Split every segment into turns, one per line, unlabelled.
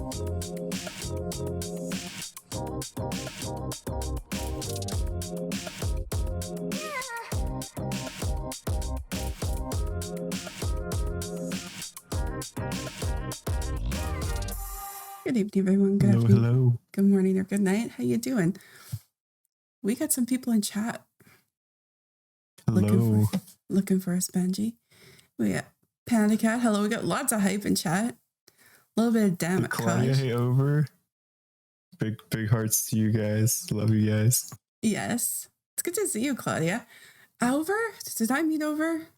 Good evening, everyone. Good afternoon.
Hello.
Good morning or good night. How you doing? We got some people in chat.
Hello.
Looking for us, Benji. We got Panda Cat. Hello. We got lots of hype in chat. A little bit of damn it,
Claudia,
Kosh.
hey, over. Big hearts to you guys. Love you guys.
Yes. It's good to see you, Claudia. Over? Did I meet over?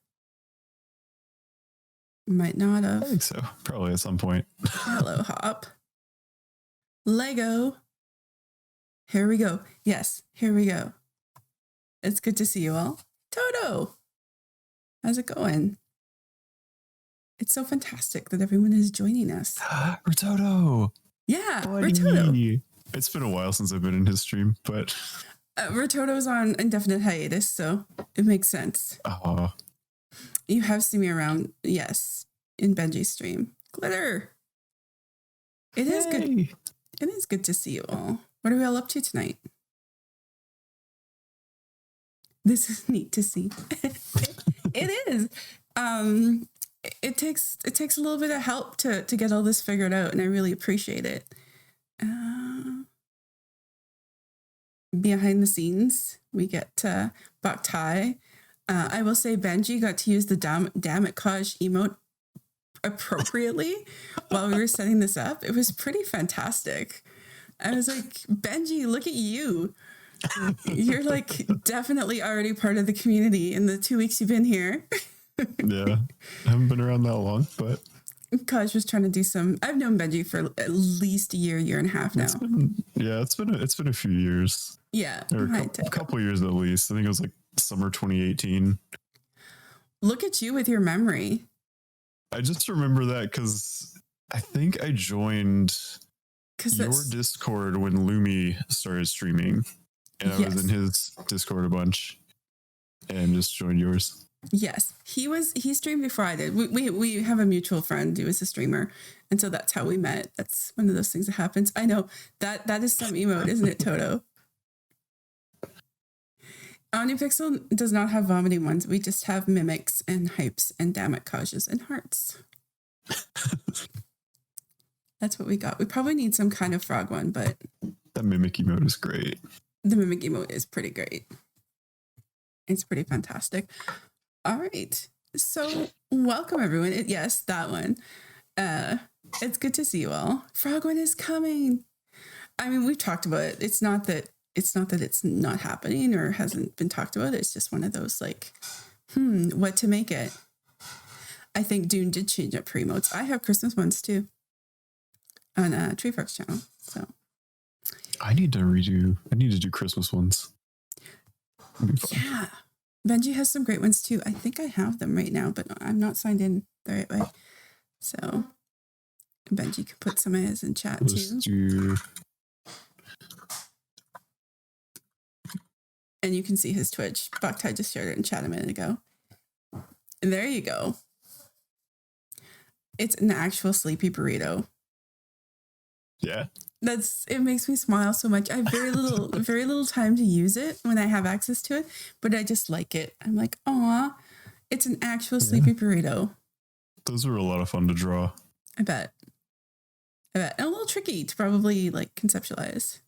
Might not have.
I think so. Probably at some point.
Hello, Hop. Lego. Here we go. Yes, here we go. It's good to see you all. Toto. How's it going? It's so fantastic that everyone is joining us.
Rototo.
Yeah,
Buddy.
Rototo.
It's been a while since I've been in his stream, but...
Rototo's on indefinite hiatus, so it makes sense. You have seen me around, yes, in Benji's stream. Glitter. It is good. It is good to see you all. What are we all up to tonight? This is neat to see. It is. It takes a little bit of help to get all this figured out, and I really appreciate it. Behind the scenes, we get Bok Tai. I will say Benji got to use the damn it Kaj emote appropriately while we were setting this up. It was pretty fantastic. I was like, Benji, look at you. You're like definitely already part of the community in the 2 weeks you've been here.
Yeah, I haven't been around that long, but
Kaj was trying to do some. I've known Benji for at least a year and a half now.
It's been a few years.
Yeah,
or a couple years at least. I think it was like summer 2018.
Look at you with your memory.
I just remember that because I think I joined your Discord when Lumi started streaming, and I was in his Discord a bunch and just joined yours.
Yes, he streamed before I did. We have a mutual friend who is a streamer, and so that's how we met. That's one of those things that happens. I know that is some emote, isn't it, Toto? OmniPixel does not have vomiting ones. We just have mimics and hypes and damn it Kajas and hearts. That's what we got. We probably need some kind of frog one, but
that mimic emote is great.
The mimic emote is pretty great. It's pretty fantastic. All right. So welcome everyone. Yes, that one. It's good to see you all. Frog one is coming. I mean, we've talked about it. It's not that it's not happening or hasn't been talked about. It's just one of those like, what to make it. I think Dune did change up her emotes. I have Christmas ones too on Tree Frog's channel. So
I need to do Christmas ones.
Yeah. Benji has some great ones too. I think I have them right now, but I'm not signed in the right way. So Benji can put some of his in chat too. And you can see his Twitch. Boktai just shared it in chat a minute ago. And there you go. It's an actual sleepy burrito.
Yeah.
It makes me smile so much. I have very little time to use it when I have access to it, but I just like it. I'm like, aw, it's an actual sleepy burrito.
Those were a lot of fun to draw.
I bet. And a little tricky to probably like conceptualize.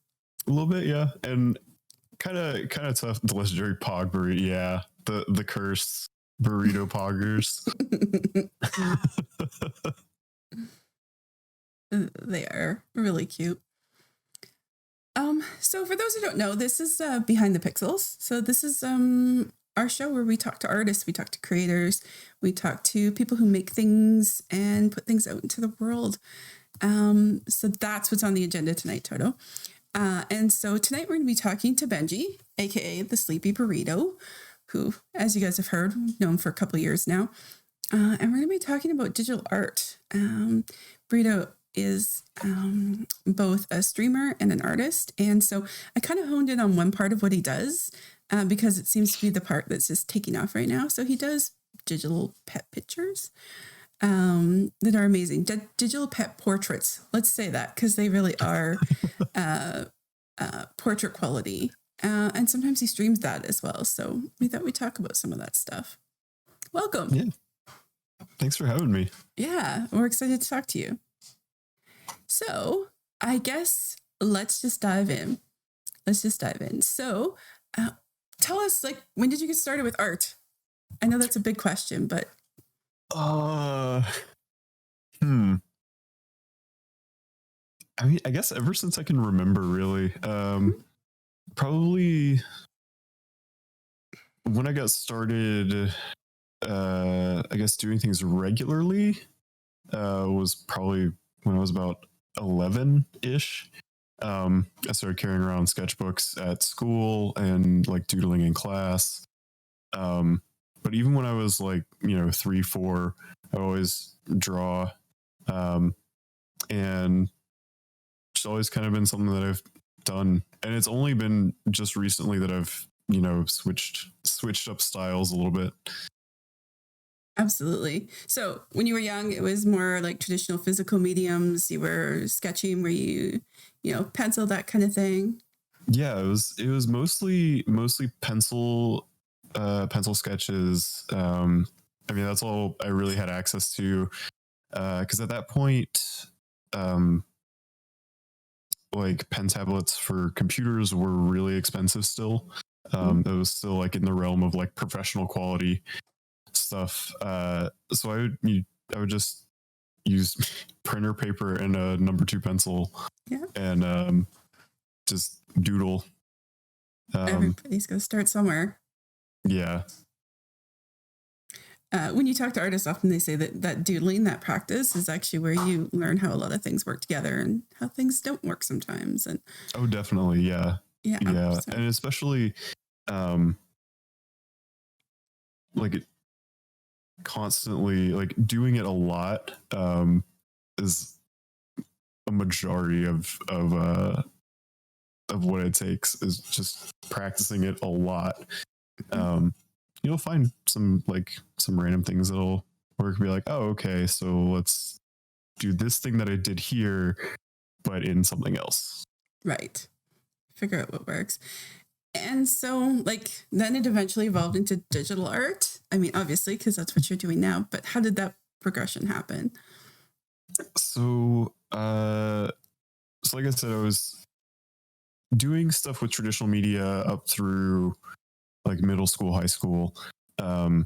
A little bit, yeah. And kind of tough. The legendary Pog burrito. Yeah. The curse burrito poggers.
They are really cute. So for those who don't know, this is Behind the Pixels. So this is our show where we talk to artists, we talk to creators, we talk to people who make things and put things out into the world. So that's what's on the agenda tonight, Toto. And so tonight we're going to be talking to Benji, aka the Sleepy Burrito, who, as you guys have heard, we've known for a couple of years now. And we're going to be talking about digital art. Burrito is both a streamer and an artist. And so I kind of honed in on one part of what he does because it seems to be the part that's just taking off right now. So he does digital pet pictures. that are amazing. Digital pet portraits. Let's say that, because they really are portrait quality. And sometimes he streams that as well. So we thought we'd talk about some of that stuff. Welcome.
Yeah. Thanks for having me.
Yeah, we're excited to talk to you. So I guess let's just dive in. So tell us, like, when did you get started with art? I know that's a big question, but.
I mean, I guess ever since I can remember, really. Probably when I got started, I guess doing things regularly was probably when I was about 11-ish. I started carrying around sketchbooks at school and like doodling in class. But even when I was like, 3, 4, I always draw. And it's always kind of been something that I've done. And it's only been just recently that I've, switched up styles a little bit.
Absolutely. So when you were young, it was more like traditional physical mediums. You were sketching where you pencil, that kind of thing.
Yeah, it was mostly pencil sketches. I mean, that's all I really had access to. Because at that point, like pen tablets for computers were really expensive still. It was still like in the realm of like professional quality stuff. So I would just use printer paper and a number 2 pencil, and just doodle.
Everybody's got to start somewhere.
Yeah.
When you talk to artists, often they say that doodling, that practice, is actually where you learn how a lot of things work together and how things don't work sometimes. And
oh, definitely, yeah. And especially, like constantly, like doing it a lot, is a majority of what it takes, is just practicing it a lot. You'll find some random things that'll work. Be like, oh, okay, so let's do this thing that I did here, but in something else.
Right. Figure out what works. And so, like, then it eventually evolved into digital art. I mean, obviously, because that's what you're doing now. But how did that progression happen?
So like I said, I was doing stuff with traditional media up through like middle school, high school. I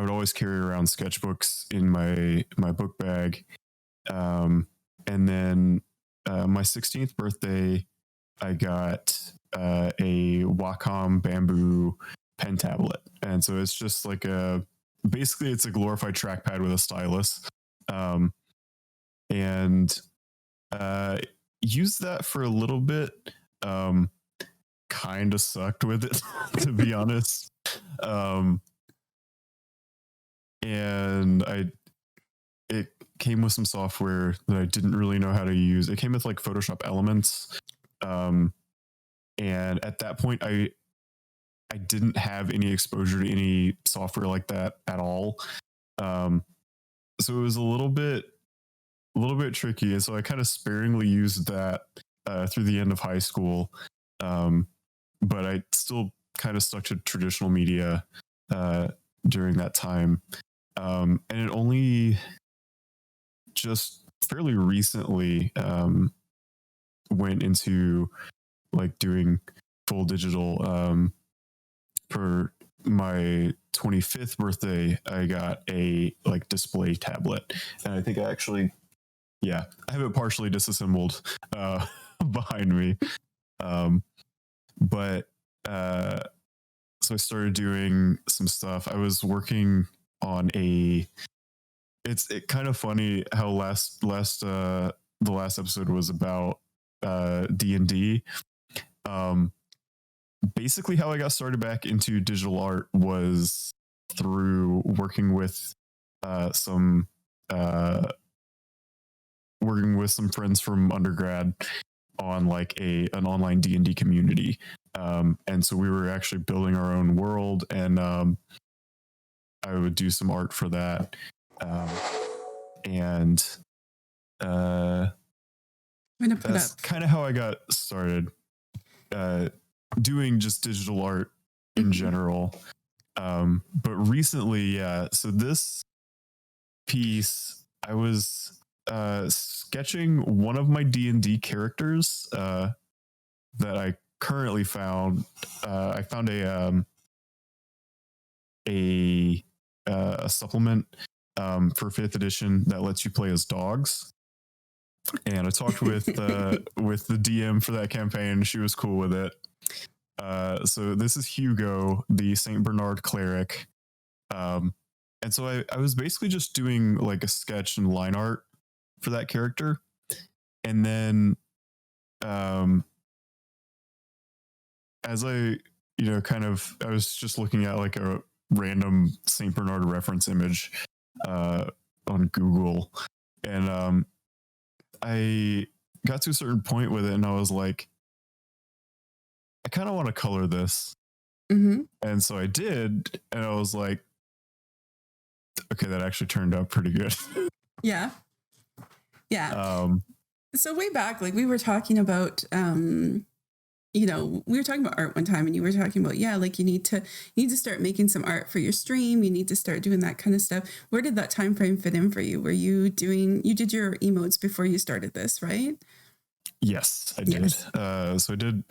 would always carry around sketchbooks in my book bag. And then my 16th birthday, I got a Wacom bamboo pen tablet. And so it's just like basically it's a glorified trackpad with a stylus. And used that for a little bit. Kind of sucked with it, to be honest. And it came with some software that I didn't really know how to use. It came with like Photoshop Elements. And at that point, I didn't have any exposure to any software like that at all. So it was a little bit tricky. And so I kind of sparingly used that through the end of high school. But I still kind of stuck to traditional media during that time. And it only just fairly recently went into like doing full digital. For my 25th birthday, I got a like display tablet, and I think I actually, I have it partially disassembled behind me. But so I started doing some stuff. I was working on it's kind of funny how the last episode was about D&D. Basically how I got started back into digital art was through working with some friends from undergrad on like an online D&D community. And so we were actually building our own world, and I would do some art for that. And that's kind of how I got started doing just digital art in general. But recently, so this piece, I was sketching one of my D&D characters that I currently found. I found a supplement for 5th edition that lets you play as dogs. And I talked with the DM for that campaign. She was cool with it. So this is Hugo, the Saint Bernard cleric. And so I was basically just doing like a sketch and line art for that character. And then as I was just looking at like a random Saint Bernard reference image on Google, and I got to a certain point with it, and I was like, I kind of want to color this. And so I did, and I was like, okay, that actually turned out pretty good.
Yeah. So way back, like we were talking about, we were talking about art one time, and you were talking about, like you need to start making some art for your stream. You need to start doing that kind of stuff. Where did that time frame fit in for you? Were you did your emotes before you started this, right?
Yes, I did. Yes. So I did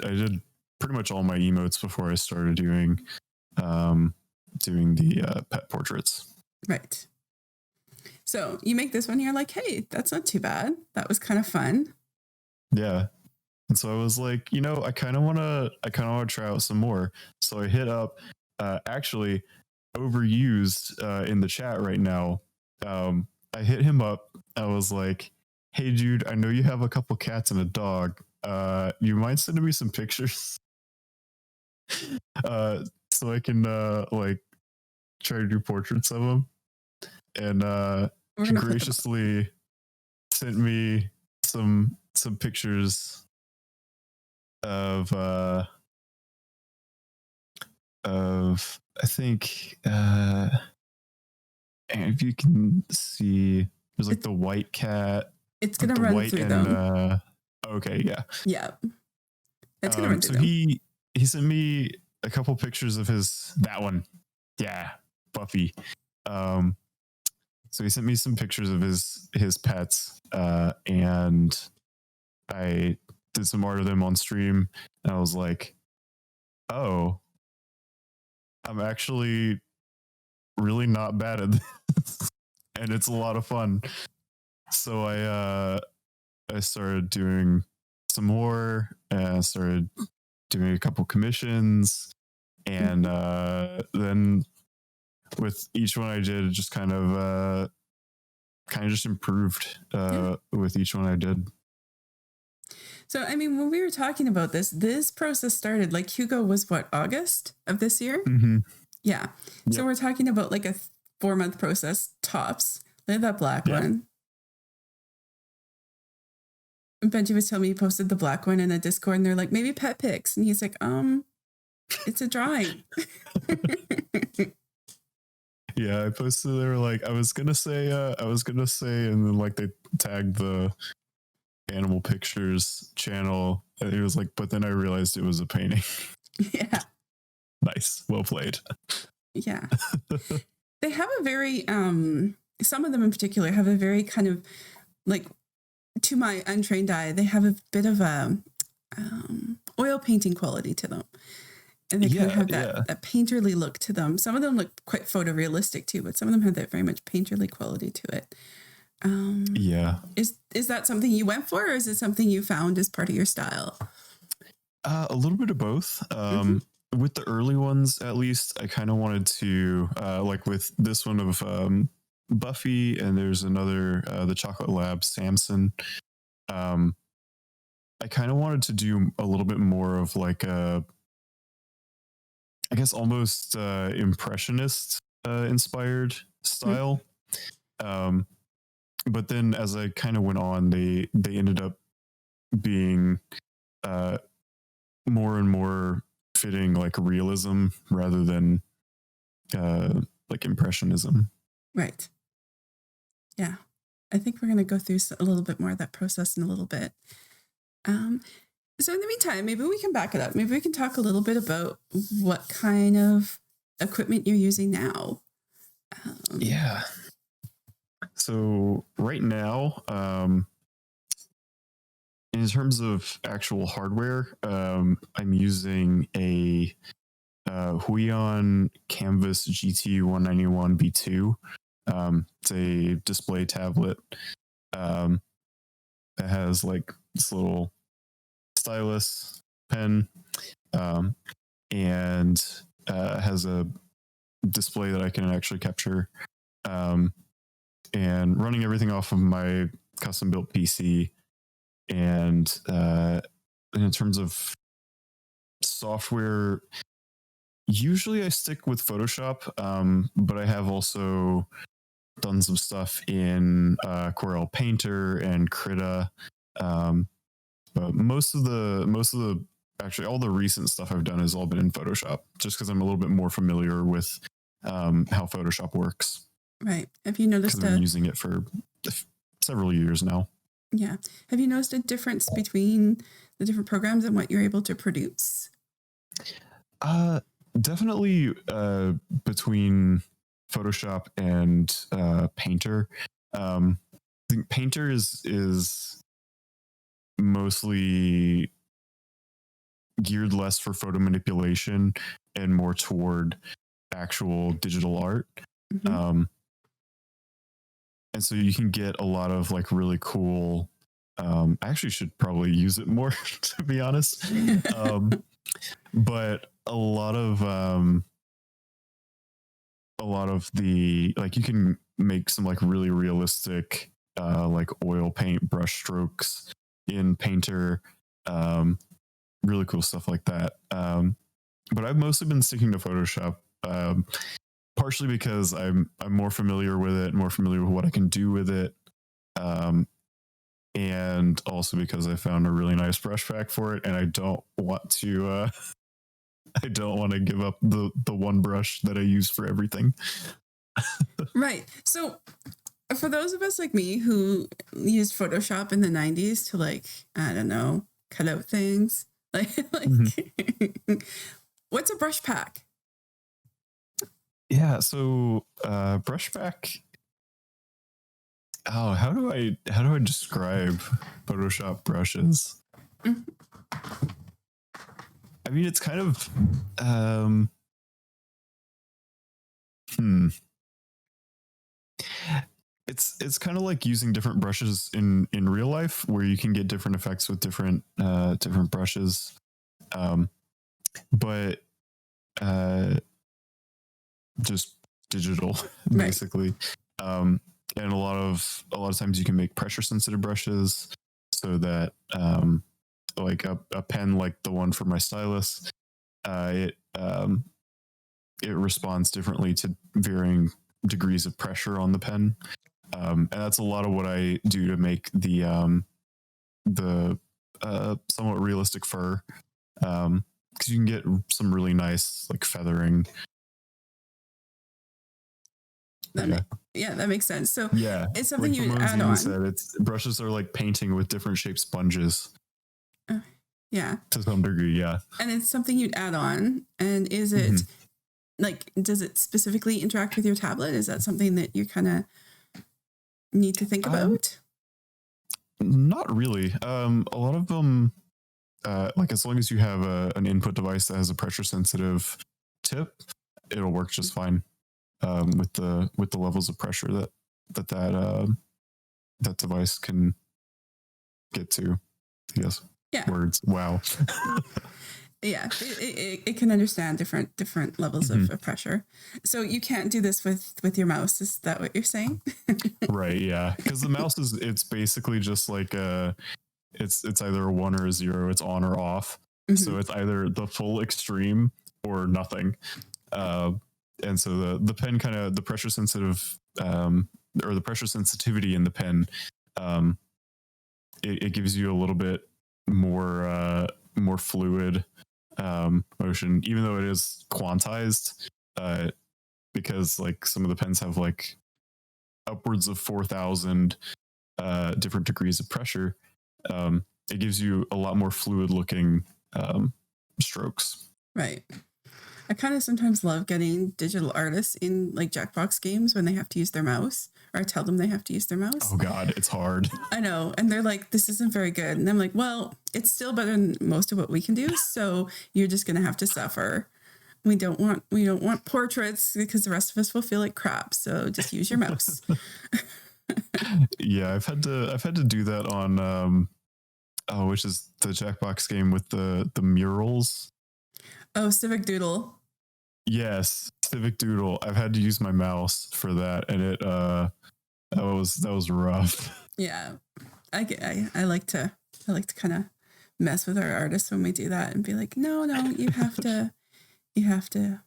pretty much all my emotes before I started doing the pet portraits.
Right. So you make this one, you're like, hey, that's not too bad. That was kind of fun.
Yeah. And so I was like, I kind of want to try out some more. So I hit up, actually overused in the chat right now. I hit him up. I was like, hey dude, I know you have a couple cats and a dog. You mind sending me some pictures? So I can like try to do portraits of them. And he graciously sent me some pictures of I think and if you can see, there's like the white cat.
It's gonna run through them.
Okay, yeah.
Yeah. It's gonna run through
them. He sent me a couple pictures of that one. Yeah, Buffy. So he sent me some pictures of his pets, and I did some art of them on stream, and I was like, oh, I'm actually really not bad at this. And it's a lot of fun. So I started doing some more, and I started doing a couple commissions, and then with each one I did, it just kind of just improved with each one I did.
So, I mean, when we were talking about this process started, like Hugo was what, August of this year?
Mm-hmm.
Yeah. Yep. So we're talking about like a 4-month process tops. Look at that black one. Benji was telling me he posted the black one in a Discord, and they're like, maybe pet pics. And he's like, it's a drawing.
Yeah, I posted, they were like, I was gonna say, and then like they tagged the Animal Pictures channel, and he was like, but then I realized it was a painting.
Yeah.
Nice. Well played.
Yeah. They have a very, some of them in particular have a very kind of like, to my untrained eye, they have a bit of a oil painting quality to them. And they kind of have that painterly look to them. Some of them look quite photorealistic too, but some of them have that very much painterly quality to it. Is that something you went for, or is it something you found as part of your style?
A little bit of both. With the early ones, at least, I kind of wanted to, like with this one of Buffy, and there's another, the Chocolate Lab, Samson. I kind of wanted to do a little bit more of like a, I guess almost impressionist inspired style. But then as I kind of went on, they ended up being more and more fitting like realism rather than like impressionism.
Right. Yeah. I think we're going to go through a little bit more of that process in a little bit. So in the meantime, maybe we can back it up. Maybe we can talk a little bit about what kind of equipment you're using now.
Yeah. So right now, in terms of actual hardware, I'm using a Huion Canvas GT191B2. It's a display tablet that has like this little stylus pen, and has a display that I can actually capture, and running everything off of my custom built PC. And in terms of software, usually I stick with Photoshop, but I have also done some stuff in Corel Painter and Krita. But most of the actually all the recent stuff I've done has all been in Photoshop, just because I'm a little bit more familiar with how Photoshop works.
Right. Have you noticed?
Because I've been using it for several years now.
Yeah. Have you noticed a difference between the different programs and what you're able to produce?
Definitely between Photoshop and Painter. I think Painter is mostly geared less for photo manipulation and more toward actual digital art. Mm-hmm. And so you can get a lot of like really cool, I actually should probably use it more, to be honest. But a lot of the, like, you can make some like really realistic like oil paint brush strokes in Painter, really cool stuff like that. But I've mostly been sticking to Photoshop, partially because I'm more familiar with it, more familiar with what I can do with it, and also because I found a really nice brush pack for it, and I don't want to give up the one brush that I use for everything.
Right. So for those of us like me who used Photoshop in the 90s to, like, I don't know, cut out things, like mm-hmm. What's a brush pack?
Yeah, so brush pack. Oh, how do I describe Photoshop brushes? Mm-hmm. I mean, it's kind of It's kind of like using different brushes in real life, where you can get different effects with different brushes, but just digital, basically. Right. And a lot of times you can make pressure sensitive brushes, so that like a pen like the one for my stylus, it responds differently to varying degrees of pressure on the pen. And that's a lot of what I do to make the somewhat realistic fur, because you can get some really nice like feathering.
That makes sense. So
yeah,
it's something
like
you add on.
Said, brushes are like painting with different shaped sponges.
Yeah,
to some degree, yeah.
And it's something you'd add on. And is it like, does it specifically interact with your tablet? Is that something that you kind of need to think about?
Not really. A lot of them, like, as long as you have an input device that has a pressure sensitive tip, it'll work just fine with the levels of pressure that device can get to. I guess.
Yeah.
Words. Wow.
Yeah, it can understand different levels of pressure. So you can't do this with your mouse. Is that what you're saying?
Right. Yeah. Because the mouse it's basically just like it's either a 1 or a 0. It's on or off. Mm-hmm. So it's either the full extreme or nothing. And so the pen kind of, the pressure sensitive, or the pressure sensitivity in the pen, it gives you a little bit more fluid motion, even though it is quantized, because like some of the pens have like upwards of 4,000 different degrees of pressure, it gives you a lot more fluid looking strokes.
Right. I kind of sometimes love getting digital artists in like Jackbox games when they have to use their mouse, or I tell them they have to use their mouse.
Oh God, it's hard.
I know. And they're like, this isn't very good. And I'm like, well, it's still better than most of what we can do. So you're just going to have to suffer. We don't want portraits because the rest of us will feel like crap. So just use your mouse.
Yeah, I've had to do that on which is the Jackbox game with the murals.
Oh, Civic Doodle.
Yes, Civic Doodle. I've had to use my mouse for that, and that was rough.
Yeah, I like to kind of mess with our artists when we do that and be like, no, you have to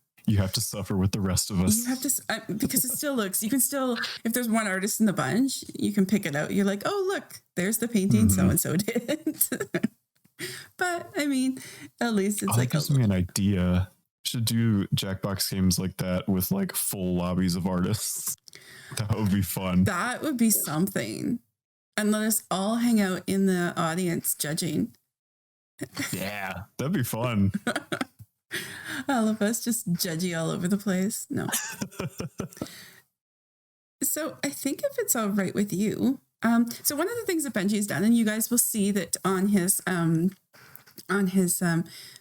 suffer with the rest of us.
You have
to, because it still looks, you can still, if there's one artist in the bunch, you can pick it out. You're like, oh, look, there's the painting so-and-so did. But I mean, at least it's like,
gives me an idea. Should do Jackbox games like that with like full lobbies of artists. That would be fun.
That would be something. And let us all hang out in the audience judging.
Yeah, that'd be fun.
All of us just judgy all over the place. No. So I think if it's all right with you, so one of the things that Benji's done, and you guys will see that on his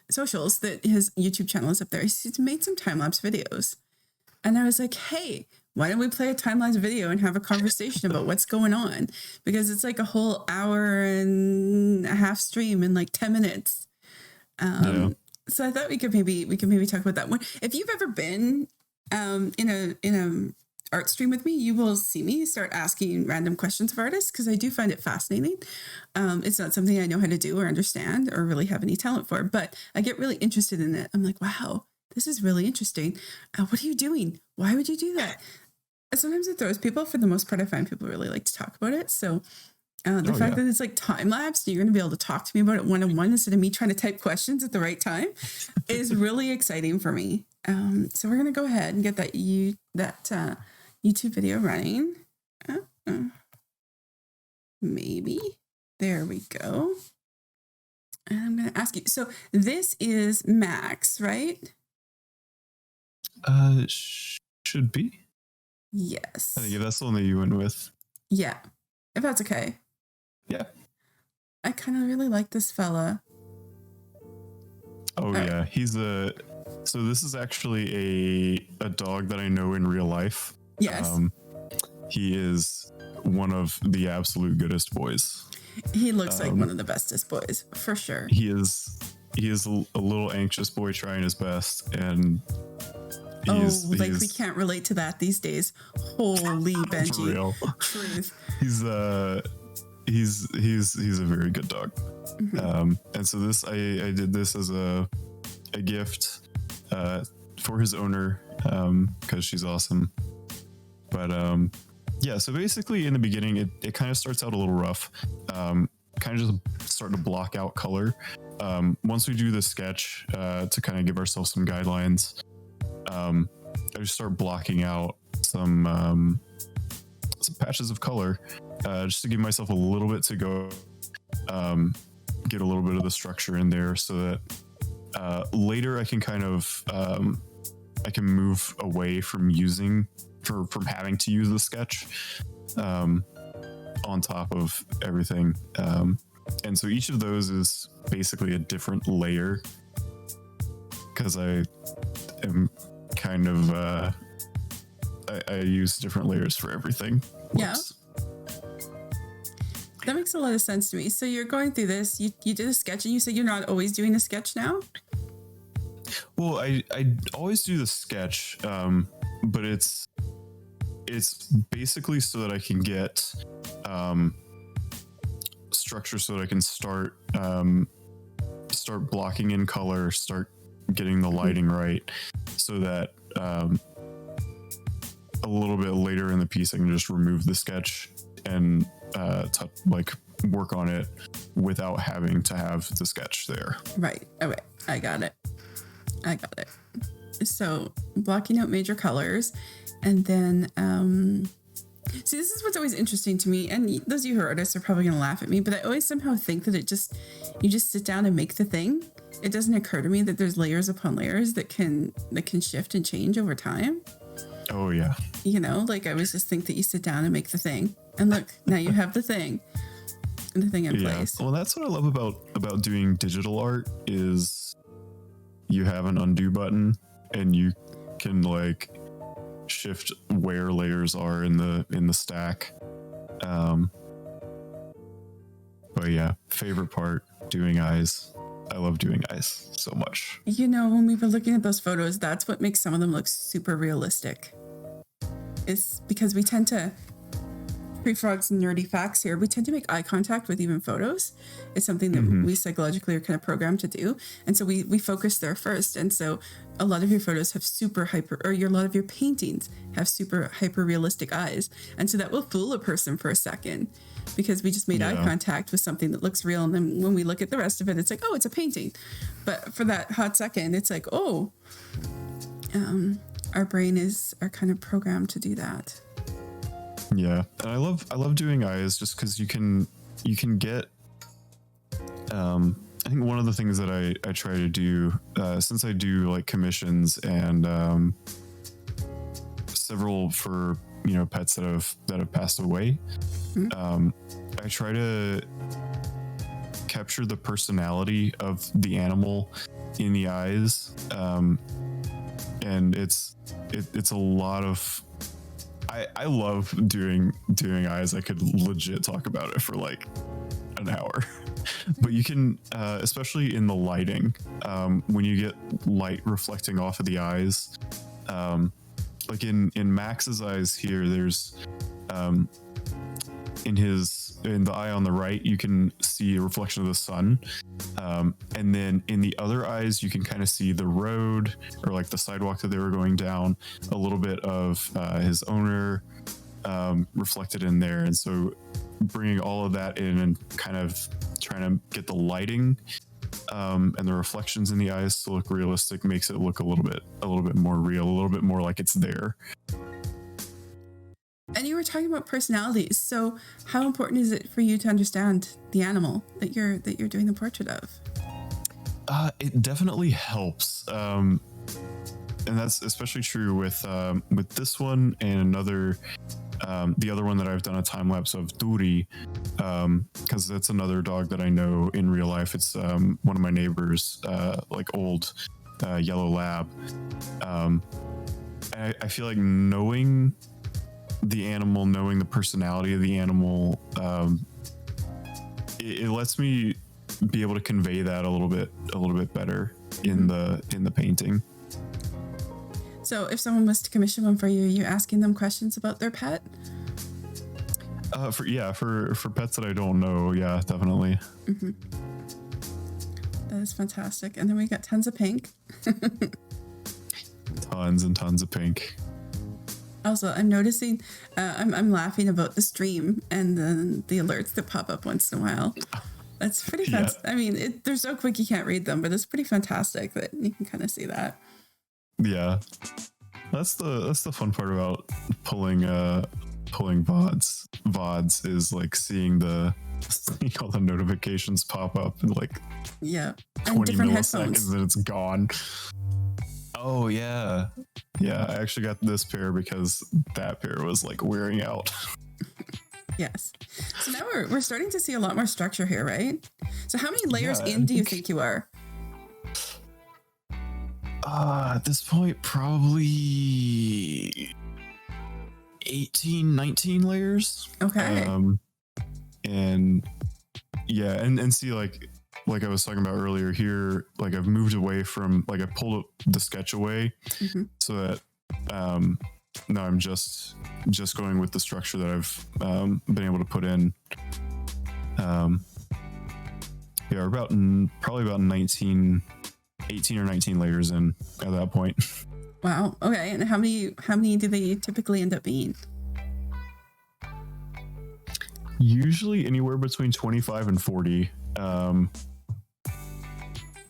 socials, that his YouTube channel is up there. He's made some time-lapse videos. And I was like, hey, why don't we play a time-lapse video and have a conversation about what's going on? Because it's like a whole hour and a half stream in like 10 minutes. So I thought we could maybe talk about that one. If you've ever been in a art stream with me, you will see me start asking random questions of artists because I do find it fascinating. It's not something I know how to do or understand or really have any talent for, but I get really interested in it. I'm like, wow, this is really interesting. What are you doing? Why would you do that? And sometimes it throws people. For the most part, I find people really like to talk about it. So the fact that it's like time lapse, you're going to be able to talk to me about it one-on-one instead of me trying to type questions at the right time is really exciting for me. So we're going to go ahead and get that YouTube video running. Maybe. There we go. And I'm going to ask you. So this is Max, right?
Should be.
Yes.
I think that's the one that you went with.
Yeah. If that's okay.
Yeah.
I kind of really like this fella.
Oh, yeah. So this is actually a dog that I know in real life.
Yes.
He is one of the absolute goodest boys.
He looks like one of the bestest boys, for sure.
He is a little anxious boy trying his best, and
we can't relate to that these days. Holy Benji.
For real.
Truth.
He's a very good dog. Mm-hmm. And so I did this as a gift for his owner because she's awesome. But yeah, so basically in the beginning it kind of starts out a little rough. Kind of just start to block out color. Once we do the sketch to kind of give ourselves some guidelines, I just start blocking out some patches of color just to give myself a little bit to go, get a little bit of the structure in there so that later I can kind of I can move away from having to use the sketch on top of everything. And so each of those is basically a different layer because I am kind of I use different layers for everything. Whoops.
Yeah. That makes a lot of sense to me. So you're going through this, you did a sketch and you said you're not always doing a sketch now?
Well, I always do the sketch, but it's basically so that I can get structure so that I can start blocking in color, start getting the lighting right so that a little bit later in the piece I can just remove the sketch and work on it without having to have the sketch there.
Right. Okay. I got it. So blocking out major colors and then See, this is what's always interesting to me, and those of you who are artists are probably going to laugh at me, but I always somehow think that you just sit down and make the thing. It doesn't occur to me that there's layers upon layers that can shift and change over time.
Oh yeah.
You know, like I always just think that you sit down and make the thing, and look, now you have the thing, and the thing in place.
Well, that's what I love about doing digital art is you have an undo button, and you can like shift where layers are in the stack. But yeah, favorite part, doing eyes. I love doing eyes so much.
You know, when we were looking at those photos, that's what makes some of them look super realistic. Is because we tend to, Frog's nerdy facts here, we tend to make eye contact with even photos. It's something that we psychologically are kind of programmed to do. And so we focus there first. And so a lot of your photos have a lot of your paintings have super hyper realistic eyes. And so that will fool a person for a second because we just made eye contact with something that looks real. And then when we look at the rest of it, it's like, oh, it's a painting. But for that hot second, it's like, oh, our brain are kind of programmed to do that.
Yeah, and I love doing eyes just because you can get. I think one of the things that I try to do since I do like commissions and several for pets that have passed away, I try to capture the personality of the animal in the eyes, and it's a lot of. I love doing eyes. I could legit talk about it for like an hour, but you can, especially in the lighting, when you get light reflecting off of the eyes, like in Max's eyes here, there's, in the eye on the right, you can see a reflection of the sun. And then in the other eyes, you can kind of see the road or like the sidewalk that they were going down, a little bit of his owner reflected in there. And so bringing all of that in and kind of trying to get the lighting and the reflections in the eyes to look realistic makes it look a little bit more real, a little bit more like it's there.
And you were talking about personalities. So how important is it for you to understand the animal that you're doing the portrait of?
It definitely helps. And that's especially true with this one and another, the other one that I've done a time lapse of, Duri, because that's another dog that I know in real life. It's one of my neighbors, like old yellow lab. I feel like knowing the animal, knowing the personality of the animal, it lets me be able to convey that a little bit better in the painting.
So if someone was to commission one for you, are you asking them questions about their pet?
For pets that I don't know, yeah, definitely.
Mm-hmm. That is fantastic. And then we got tons of pink.
Tons and tons of pink.
Also, I'm noticing, I'm laughing about the stream and then the alerts that pop up once in a while. That's pretty fun. Yeah. I mean, they're so quick you can't read them, but it's pretty fantastic that you can kind of see that.
Yeah, that's the fun part about pulling VODs. VODs is like seeing all the notifications pop up in like 20 milliseconds and it's gone. Oh yeah. Yeah, I actually got this pair because that pair was like wearing out.
Yes. So now we're starting to see a lot more structure here, right? So how many layers in do you think you are?
At this point, probably 18, 19 layers.
Okay.
And yeah, and see like I was talking about earlier here, like I've moved away from, like I pulled the sketch away so that now I'm just going with the structure that I've been able to put in. We're probably about 18 or 19 layers in at that point.
Wow. Okay. And how many do they typically end up being?
Usually anywhere between 25 and 40.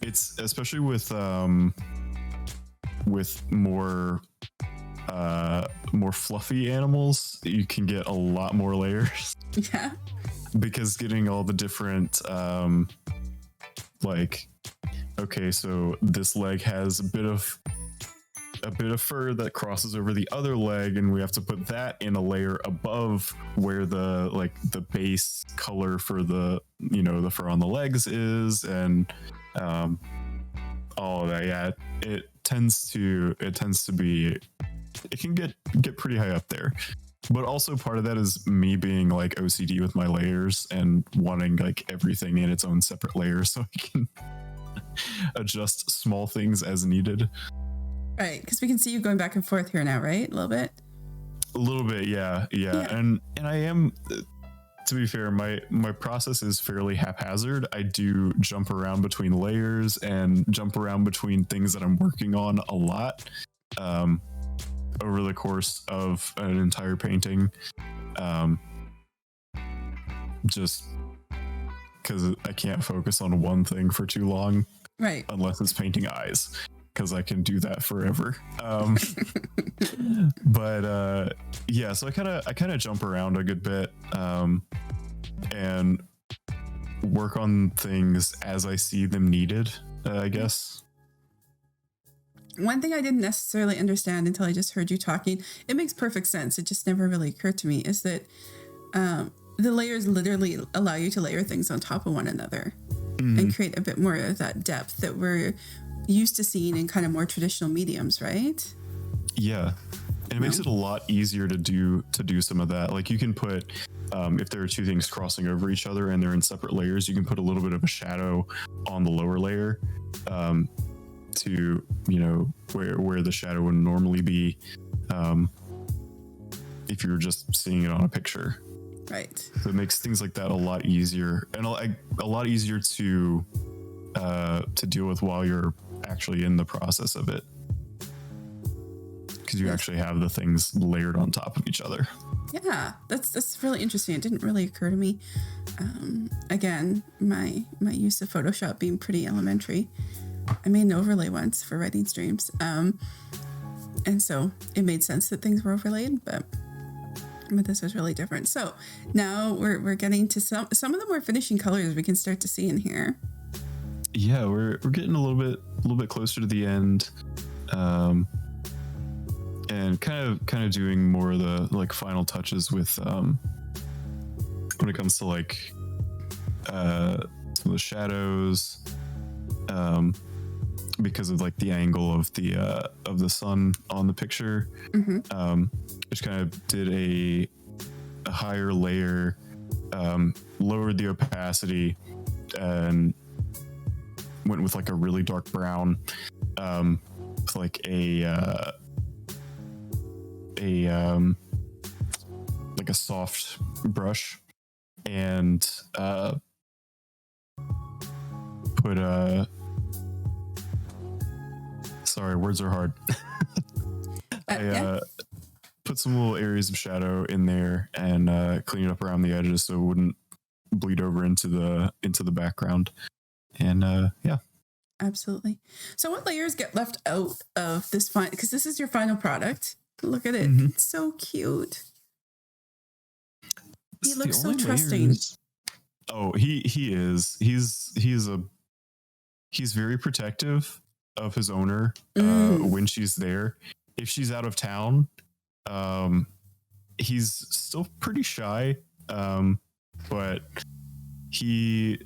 It's especially with more more fluffy animals, you can get a lot more layers.
Yeah.
Because getting all the different, like, okay, so this leg has a bit of fur that crosses over the other leg, and we have to put that in a layer above where the base color for the the fur on the legs is, and all of that. Yeah, it tends to be, it can get pretty high up there. But also part of that is me being like OCD with my layers and wanting like everything in its own separate layer so I can adjust small things as needed.
Right, because we can see you going back and forth here now, right? A little bit.
Yeah. And I am, to be fair, my process is fairly haphazard. I do jump around between layers and jump around between things that I'm working on a lot. Over the course of an entire painting, just because I can't focus on one thing for too long,
right?
Unless it's painting eyes, because I can do that forever. But yeah, so I kind of jump around a good bit, and work on things as I see them needed, I guess.
One thing I didn't necessarily understand until I just heard you talking, it makes perfect sense. It just never really occurred to me, is that the layers literally allow you to layer things on top of one another and create a bit more of that depth that we're used to seeing in kind of more traditional mediums, right?
Yeah. And it makes it a lot easier to do some of that. Like you can put, if there are two things crossing over each other and they're in separate layers, you can put a little bit of a shadow on the lower layer, to where the shadow would normally be, if you were just seeing it on a picture.
Right.
So it makes things like that a lot easier, and a lot easier to deal with while you're actually in the process of it, because you actually have the things layered on top of each other.
Yeah, that's really interesting. It didn't really occur to me. Again, my use of Photoshop being pretty elementary. I made an overlay once for writing streams. And so it made sense that things were overlaid, but this was really different. So now we're getting to some of the more finishing colors we can start to see in here.
Yeah, we're getting a little bit closer to the end. And kind of doing more of the like final touches with when it comes to like some of the shadows, because of like the angle of the sun on the picture. Just kind of did a higher layer, lowered the opacity, and went with like a really dark brown, with like a soft brush, and put sorry, words are hard. I put some little areas of shadow in there and clean it up around the edges so it wouldn't bleed over into the background. And yeah.
Absolutely. So what layers get left out of this because this is your final product. Look at it. It's so cute. He looks so trusting.
Oh, he is. He's very protective of his owner when she's there. If she's out of town, he's still pretty shy, but he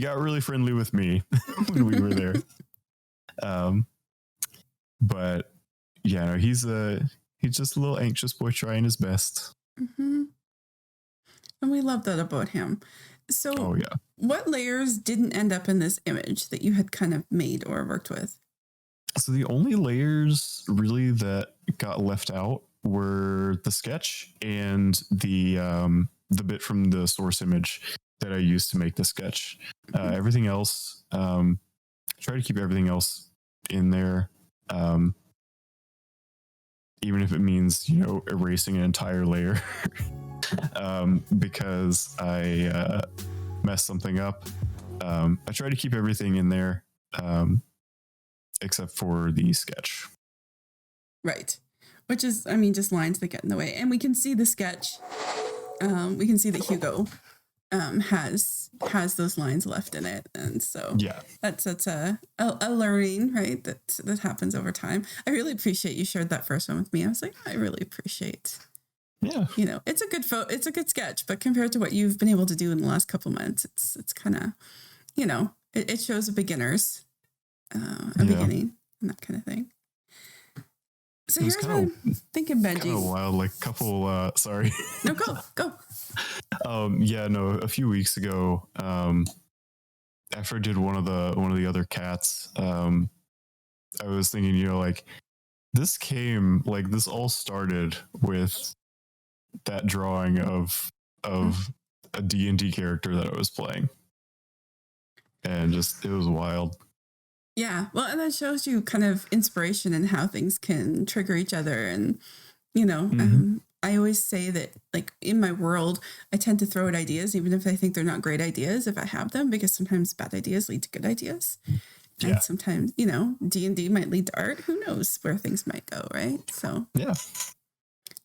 got really friendly with me when we were there. But yeah, no, he's just a little anxious boy trying his best.
And we love that about him. So what layers didn't end up in this image that you had kind of made or worked with?
So the only layers really that got left out were the sketch and the bit from the source image that I used to make the sketch. Everything else, try to keep everything else in there, even if it means erasing an entire layer, because I messed something up. I try to keep everything in there, except for the sketch.
Right. Which is, I mean, just lines that get in the way. And we can see the sketch. We can see that Hugo has those lines left in it, and so
yeah,
that's a learning, right, that happens over time. I really appreciate you shared that first one with me. I was like, I really appreciate, it's a good it's a good sketch, but compared to what you've been able to do in the last couple months, it's kind of, it shows a beginner's beginning and that kind of thing. So here's what I'm thinking, Benji.
Kind of wild, like a couple. Sorry.
No, go.
A few weeks ago, after I did one of the other cats, I was thinking, like this all started with that drawing of a D&D character that I was playing, and just it was wild.
Yeah, well, and that shows you kind of inspiration and how things can trigger each other. And, I always say that, like, in my world, I tend to throw out ideas, even if I think they're not great ideas, if I have them, because sometimes bad ideas lead to good ideas. Yeah. And sometimes, D&D might lead to art. Who knows where things might go, right? So
yeah.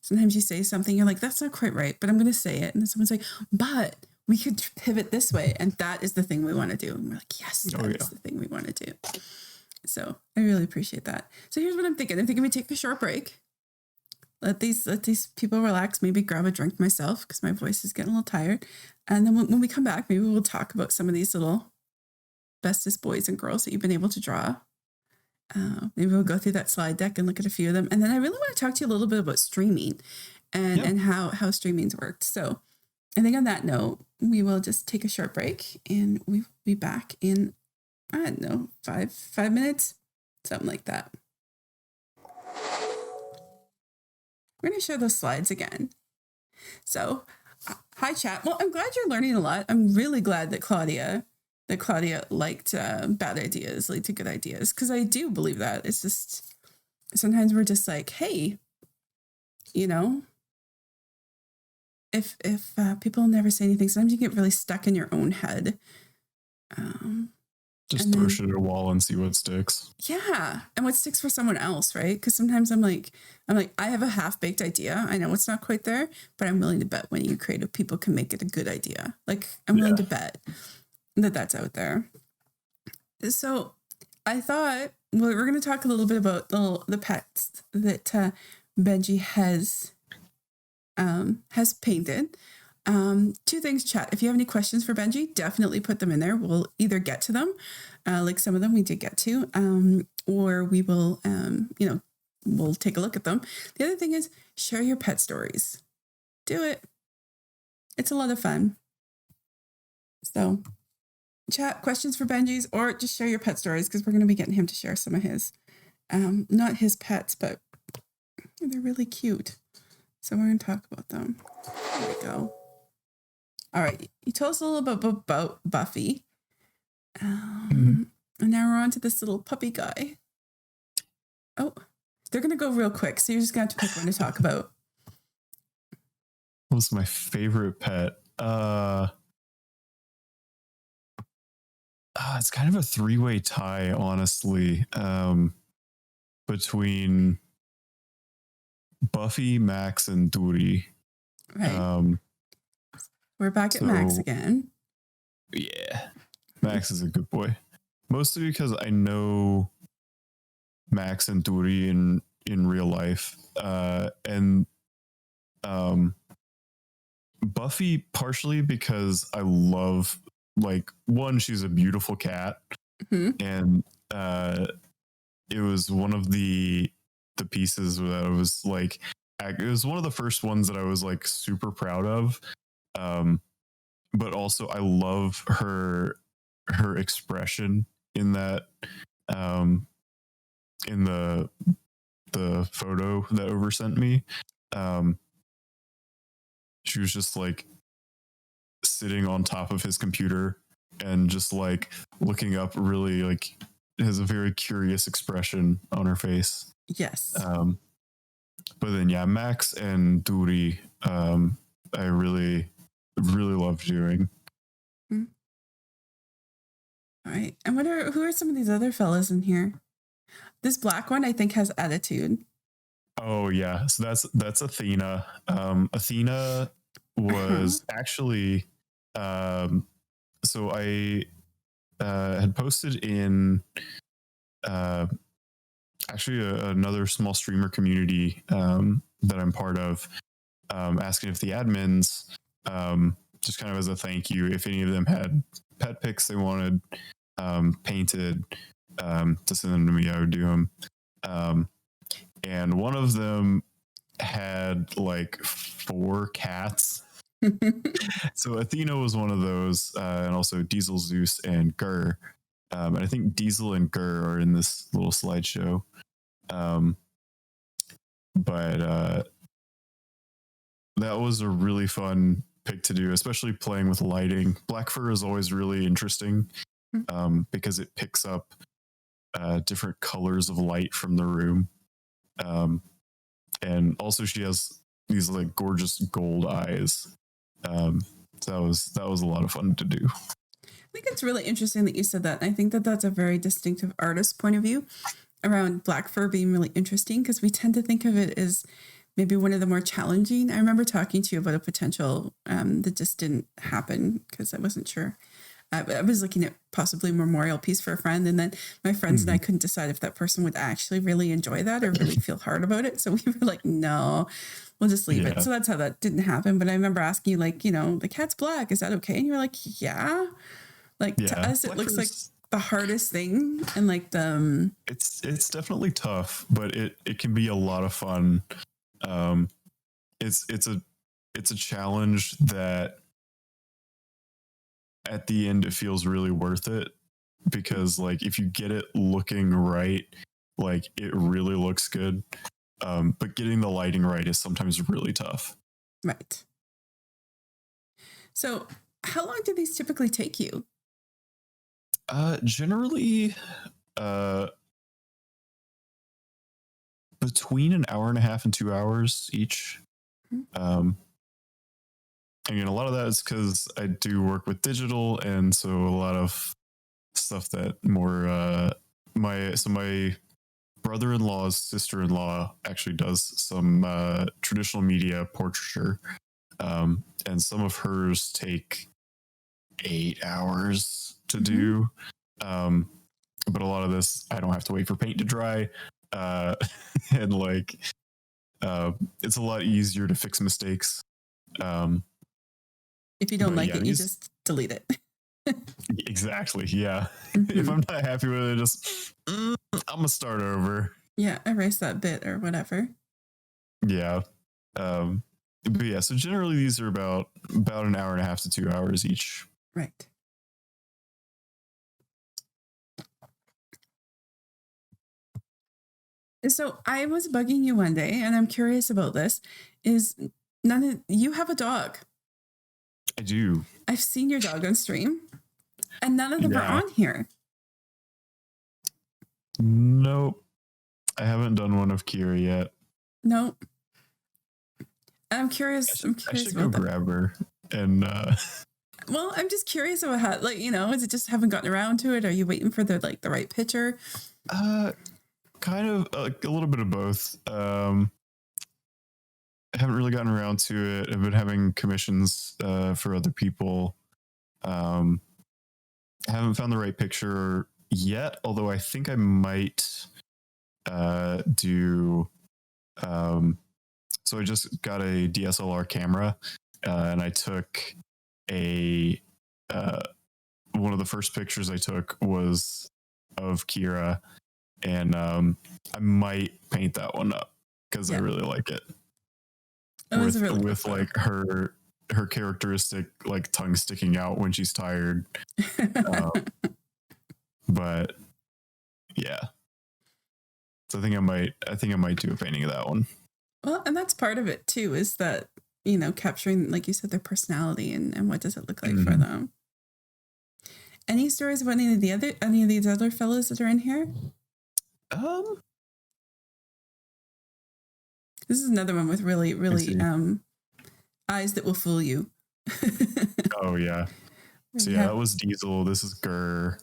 Sometimes you say something, you're like, that's not quite right, but I'm going to say it. And then someone's like, but we could pivot this way. And that is the thing we want to do. And we're like, yes, that is the thing we want to do. So I really appreciate that. So here's what I'm thinking. I'm thinking we take a short break. Let these people relax, maybe grab a drink myself because my voice is getting a little tired. And then when we come back, maybe we'll talk about some of these little bestest boys and girls that you've been able to draw. Maybe we'll go through that slide deck and look at a few of them. And then I really want to talk to you a little bit about streaming and how streaming's worked. So I think on that note, we will just take a short break and we'll be back in, I don't know, five minutes, something like that. We're going to show those slides again. So, hi chat. Well, I'm glad you're learning a lot. I'm really glad that Claudia liked bad ideas lead to good ideas, because I do believe that. It's just sometimes we're just like, hey, if people never say anything, sometimes you get really stuck in your own head.
Just throw shit at a wall and see what sticks.
Yeah. And what sticks for someone else, right? Because sometimes I'm like, I have a half-baked idea. I know it's not quite there, but I'm willing to bet when you creative people can make it a good idea. Like, I'm willing to bet that that's out there. So I thought we're going to talk a little bit about the pets that Benji has painted. Two things, chat. If you have any questions for Benji, definitely put them in there. We'll either get to them, like some of them we did get to, or we will, we'll take a look at them. The other thing is share your pet stories. Do it. It's a lot of fun. So chat, questions for Benji's, or just share your pet stories, because we're going to be getting him to share some of his, not his pets, but they're really cute. So we're going to talk about them. There we go. All right. You told us a little bit about Buffy. And now we're on to this little puppy guy. Oh, they're going to go real quick. So you're just going to have to pick one to talk about.
What was my favorite pet? It's kind of a three-way tie, honestly, between Buffy, Max, and Duri.
Right. We're back at Max again.
Yeah. Max is a good boy. Mostly because I know Max and Duri in real life. And Buffy partially because I love, like, one, she's a beautiful cat. Mm-hmm. And it was one of the pieces that I was like, it was one of the first ones that I was like super proud of. But also I love her expression in that, in the photo that Over sent me. She was just like sitting on top of his computer and just like looking up, really like has a very curious expression on her face.
Yes.
But then Max and Duri, I really love doing.
Mm-hmm. All right. And who are some of these other fellas in here? This black one, I think, has attitude.
Oh yeah, so that's Athena. Athena was actually, so I had posted in uh, actually another small streamer community that I'm part of, asking if the admins, just kind of as a thank you, if any of them had pet pics they wanted painted, to send them to me, I would do them. And one of them had like 4 cats. So Athena was one of those, and also Diesel, Zeus, and Gur. And I think Diesel and Gur are in this little slideshow. But that was a really fun pick to do, especially playing with lighting. Black fur is always really interesting, because it picks up different colors of light from the room. And also she has these like gorgeous gold eyes. So that was a lot of fun to do.
I think it's really interesting that you said that. I think that that's a very distinctive artist point of view around black fur being really interesting, because we tend to think of it as maybe one of the more challenging. I remember talking to you about a potential that just didn't happen because I wasn't sure. I was looking at possibly a memorial piece for a friend, and then my friends and I couldn't decide if that person would actually really enjoy that or really feel hard about it. So we were like, no, we'll just leave it. So that's how that didn't happen. But I remember asking you, like, the cat's black. Is that okay? And you were like, yeah. Like to us, it looks like the hardest thing, and like
it's definitely tough, but it can be a lot of fun. It's a challenge that at the end it feels really worth it, because like if you get it looking right, like it really looks good. But getting the lighting right is sometimes really tough.
Right. So how long do these typically take you?
Generally, between an hour and a half and 2 hours each. Again, a lot of that is because I do work with digital, and so a lot of stuff that more my brother-in-law's sister-in-law actually does some traditional media portraiture, and some of hers take 8 hours to do. But a lot of this, I don't have to wait for paint to dry, and like it's a lot easier to fix mistakes.
If you don't like it, you just delete it.
Exactly. Yeah. If I'm not happy with it, just I'm gonna start over.
Yeah, erase that bit or whatever.
Yeah. But yeah, so generally these are about an hour and a half to 2 hours each.
Right. So I was bugging you one day, and I'm curious about this. You have a dog?
I do.
I've seen your dog on stream, and none of them are on here.
Nope. I haven't done one of Kira yet.
Nope. I'm curious.
I should go grab her and.
Well, I'm just curious about how, like, is it just haven't gotten around to it? Are you waiting for the right picture?
Kind of a little bit of both. I haven't really gotten around to it. I've been having commissions for other people. I haven't found the right picture yet, although I think I might do. So I just got a DSLR camera, and I took one of the first pictures I took was of Kira, and I might paint that one up because I really like it. With like her characteristic like tongue sticking out when she's tired. But yeah. So I think I might do a painting of that one.
Well, and that's part of it too, is that, capturing, like you said, their personality and what does it look like for them. Any stories about any of these other fellows that are in here? This is another one with really, really eyes that will fool you.
Oh yeah. So yeah, that was Diesel. This is Gur.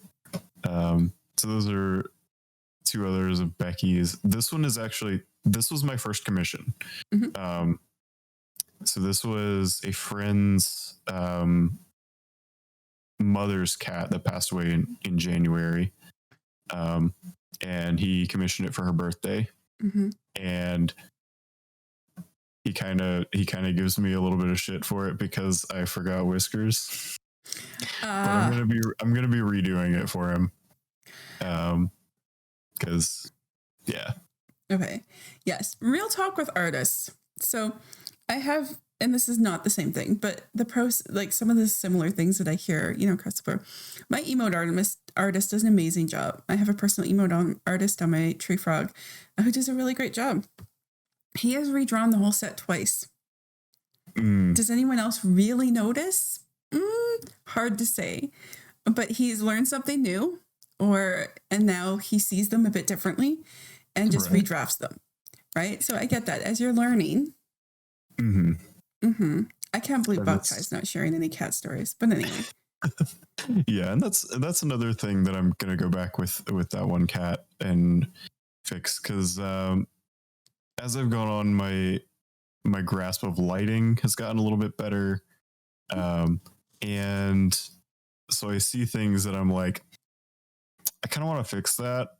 So those are two others of Becky's. This was my first commission. Mm-hmm. So this was a friend's mother's cat that passed away in January. And he commissioned it for her birthday. Mm-hmm. And he kind of gives me a little bit of shit for it because I forgot Whiskers. But I'm gonna be redoing it for him. Because yeah.
Okay. Yes. Real talk with artists. So I have, and this is not the same thing, but the pros, like some of the similar things that I hear, across the board. My emote artist does an amazing job. I have a personal emote artist on my tree frog who does a really great job. He has redrawn the whole set twice. Does anyone else really notice? Hard to say, but he's learned something new, and now he sees them a bit differently and just redrafts them. Right. So I get that as you're learning. Mm-hmm. Mm-hmm. I can't believe Buckeye's not sharing any cat stories, but anyway.
Yeah, and that's another thing that I'm gonna go back with that one cat and fix, because as I've gone on, my grasp of lighting has gotten a little bit better, and so I see things that I'm like, I kind of want to fix that,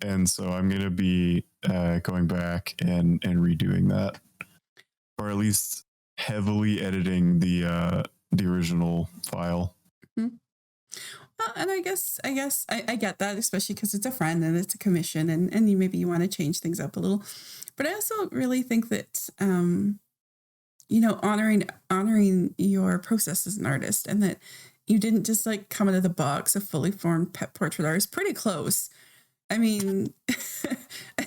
and so I'm gonna be going back and redoing that, or at least heavily editing the original file.
Mm-hmm. Well, and I guess I get that, especially because it's a friend and it's a commission, and maybe you want to change things up a little. But I also really think that honoring your process as an artist, and that you didn't just like come out of the box a fully formed pet portrait artist. Pretty close. I mean,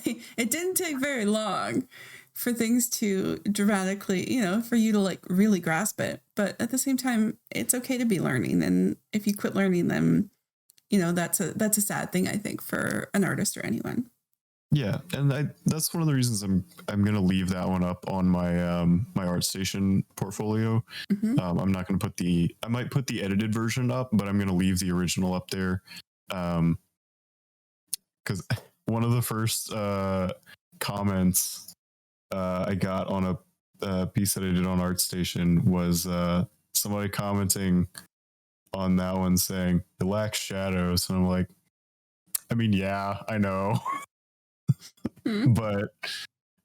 it didn't take very long for things to dramatically, for you to like really grasp it. But at the same time, it's okay to be learning. And if you quit learning, then, that's a sad thing, I think, for an artist or anyone.
Yeah. And that's one of the reasons I'm going to leave that one up on my, my ArtStation portfolio. Mm-hmm. I'm not going to I might put the edited version up, but I'm going to leave the original up there. Cause one of the first, comments, I got on a piece that I did on ArtStation was somebody commenting on that one saying it lacks shadows, and I'm like, I mean, yeah, I know, but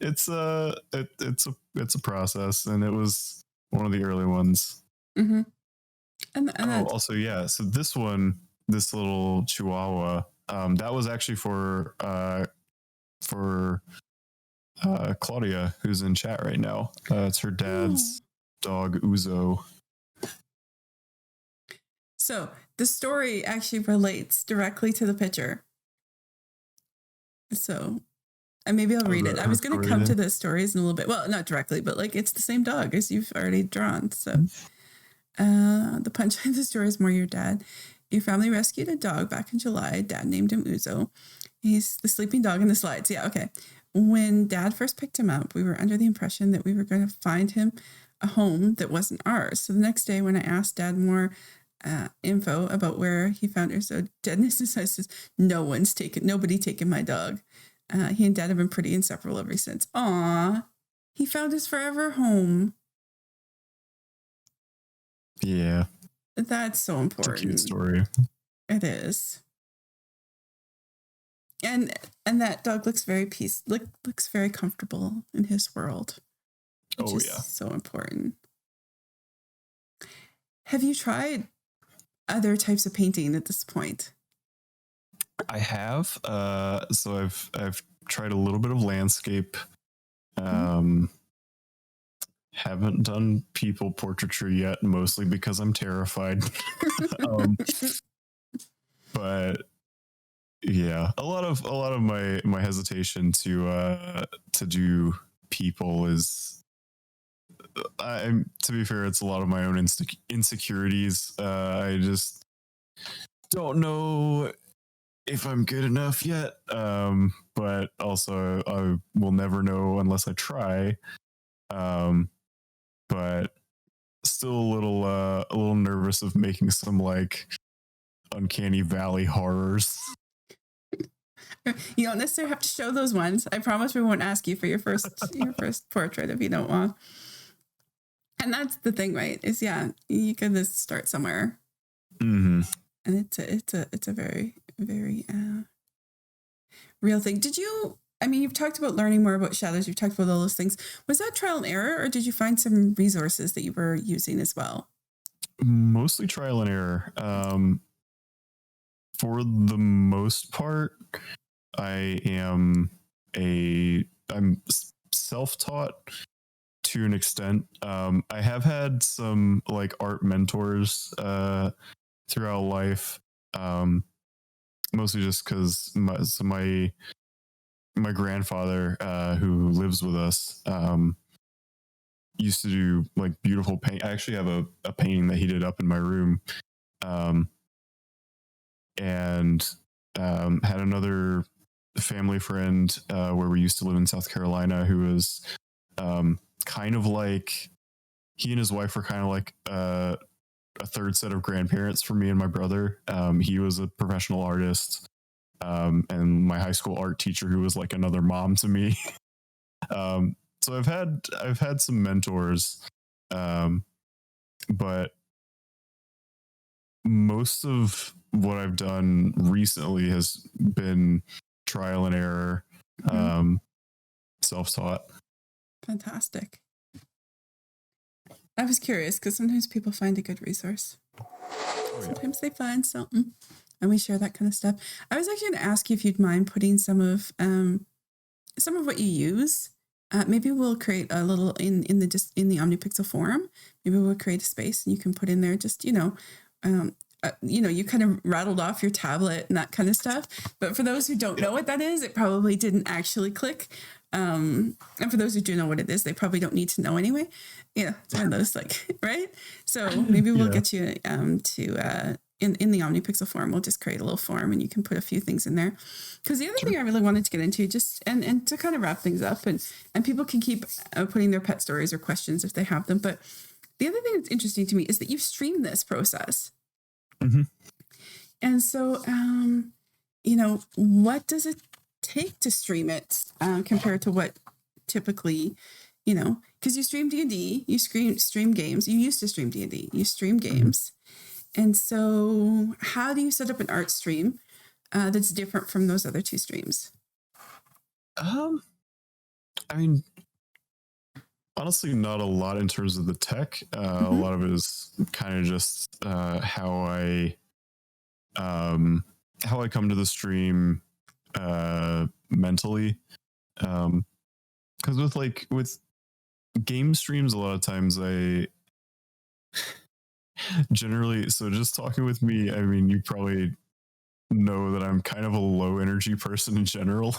it's a process, and it was one of the early ones. Mm-hmm. And also, yeah. So this little Chihuahua, that was actually for Claudia, who's in chat right now. It's her dad's dog, Uzo.
So the story actually relates directly to the picture. So maybe I'll read it. I was going to come to the stories in a little bit. Well, not directly, but like it's the same dog as you've already drawn. So the punchline of the story is more your dad. Your family rescued a dog back in July. Dad named him Uzo. He's the sleeping dog in the slides. Yeah, okay. When Dad first picked him up, we were under the impression that we were going to find him a home that wasn't ours. So the next day when I asked Dad more info about where he found her, so Dad says, nobody taken my dog. He and Dad have been pretty inseparable ever since. Aw, he found his forever home.
Yeah.
That's so important.
It's a cute story.
It is. And that dog looks very looks very comfortable in his world. Which is so important. Have you tried other types of painting at this point?
I have. So I've tried a little bit of landscape. Haven't done people portraiture yet, mostly because I'm terrified. But yeah, a lot of my hesitation to do people is, to be fair, it's a lot of my own insecurities. I just don't know if I'm good enough yet. But also I will never know unless I try. But still a little nervous of making some like uncanny valley horrors.
You don't necessarily have to show those ones. I promise we won't ask you for your first portrait if you don't want. And that's the thing, right? Is you can just start somewhere,
mm-hmm.
and it's a very very real thing. Did you? I mean, you've talked about learning more about shadows. You've talked about all those things. Was that trial and error, or did you find some resources that you were using as well?
Mostly trial and error. For the most part, I'm self-taught to an extent. I have had some like art mentors throughout life, mostly just because my grandfather, who lives with us, used to do like beautiful paint. I actually have a painting that he did up in my room, and had another family friend where we used to live in South Carolina, who was kind of like, he and his wife were kind of like a third set of grandparents for me and my brother. He was a professional artist, and my high school art teacher, who was like another mom to me. So I've had some mentors, but most of what I've done recently has been trial and error, self-taught.
Fantastic. I was curious because sometimes people find a good resource. Sometimes they find something, and we share that kind of stuff. I was actually going to ask you if you'd mind putting some of what you use. Maybe we'll create a little in the OmniPixel forum. Maybe we'll create a space and you can put in there just you kind of rattled off your tablet and that kind of stuff. But for those who don't know what that is, it probably didn't actually click. And for those who do know what it is, they probably don't need to know anyway. It's one of those right. So maybe we'll get you to in the OmniPixel forum. We'll just create a little forum and you can put a few things in there. Because the other thing I really wanted to get into, just and to kind of wrap things up, and people can keep putting their pet stories or questions if they have them. But the other thing that's interesting to me is that you've streamed this process.
Mm-hmm.
And so, what does it take to stream it compared to what typically, because you stream D&D, you stream games, you used to stream D&D, you stream games. And so how do you set up an art stream that's different from those other two streams?
I mean, honestly, not a lot in terms of the tech. A lot of it is kind of just how I come to the stream mentally. Because with game streams, a lot of times I generally, so just talking with me, I mean, you probably know that I'm kind of a low energy person in general.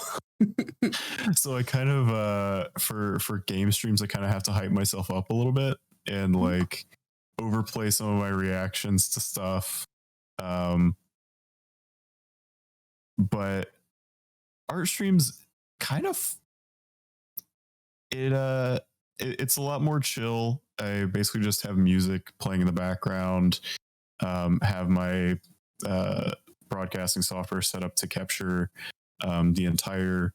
So I kind of for game streams, I kind of have to hype myself up a little bit and like overplay some of my reactions to stuff. But art streams kind of it's a lot more chill. I basically just have music playing in the background, have my broadcasting software set up to capture the entire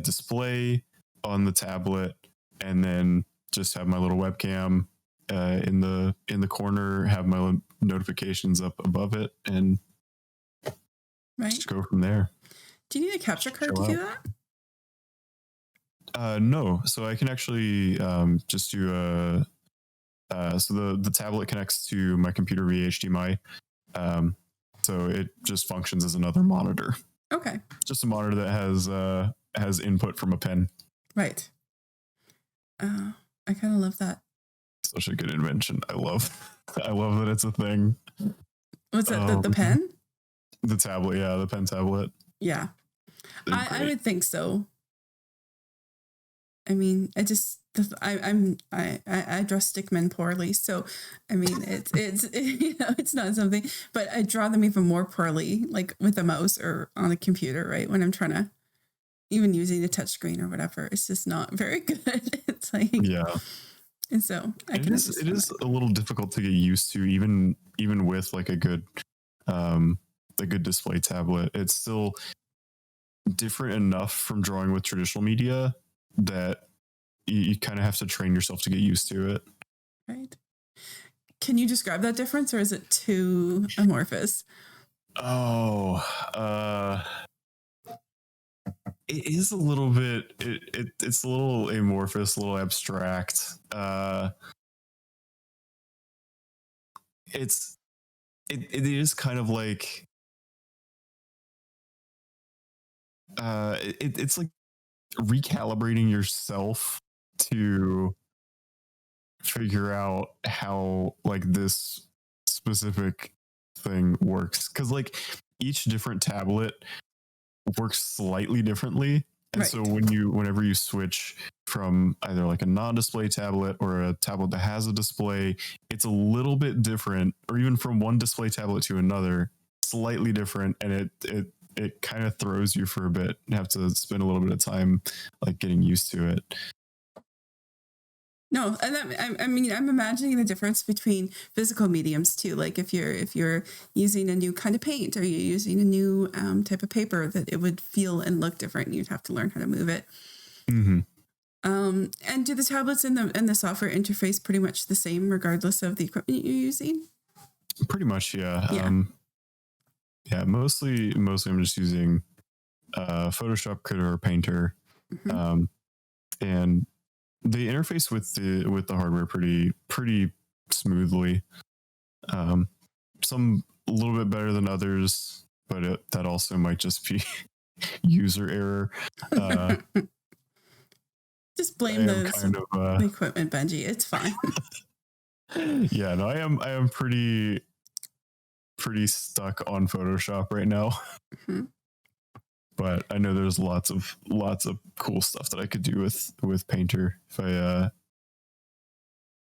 display on the tablet, and then just have my little webcam in the corner, have my notifications up above it, and just go from there.
Do you need a capture card to do that?
No, so I can actually just do so the tablet connects to my computer via HDMI, so it just functions as another monitor.
Okay,
just a monitor that has input from a pen.
Right. I kind of love that.
Such a good invention. I love that it's a thing.
What's that? The pen?
The tablet, yeah, the pen tablet.
Yeah, I would think so. I mean, I draw stickmen poorly, so I mean, it's it's not something, but I draw them even more poorly, like with a mouse or on a computer, right? When I'm trying to, even using a touch screen or whatever, it's just not very good. It's like,
yeah.
And so
it is a little difficult to get used to, even with like a good display tablet. It's still, different enough from drawing with traditional media that you kind of have to train yourself to get used to it.
Right. Can you describe that difference, or is it too amorphous?
Oh, it is a little bit. It's a little amorphous, a little abstract. It is kind of like it's like recalibrating yourself to figure out how like this specific thing works, because like each different tablet works slightly differently, and so whenever you switch from either like a non-display tablet or a tablet that has a display, it's a little bit different, or even from one display tablet to another, slightly different, and it kind of throws you for a bit. You have to spend a little bit of time like getting used to it.
No, and I mean, I'm imagining the difference between physical mediums too. Like if you're using a new kind of paint, or you're using a new type of paper, that it would feel and look different. You'd have to learn how to move it.
Mm-hmm.
And do the tablets and the software interface pretty much the same, regardless of the equipment you're using?
Pretty much, yeah. Yeah. Mostly, I'm just using Photoshop, Critter, or Painter, and they interface with the hardware pretty smoothly. Some a little bit better than others, but that also might just be user error.
Just blame the equipment, Benji. It's fine.
Yeah, no, I am pretty stuck on Photoshop right now. Mm-hmm. But I know there's lots of cool stuff that I could do with Painter. If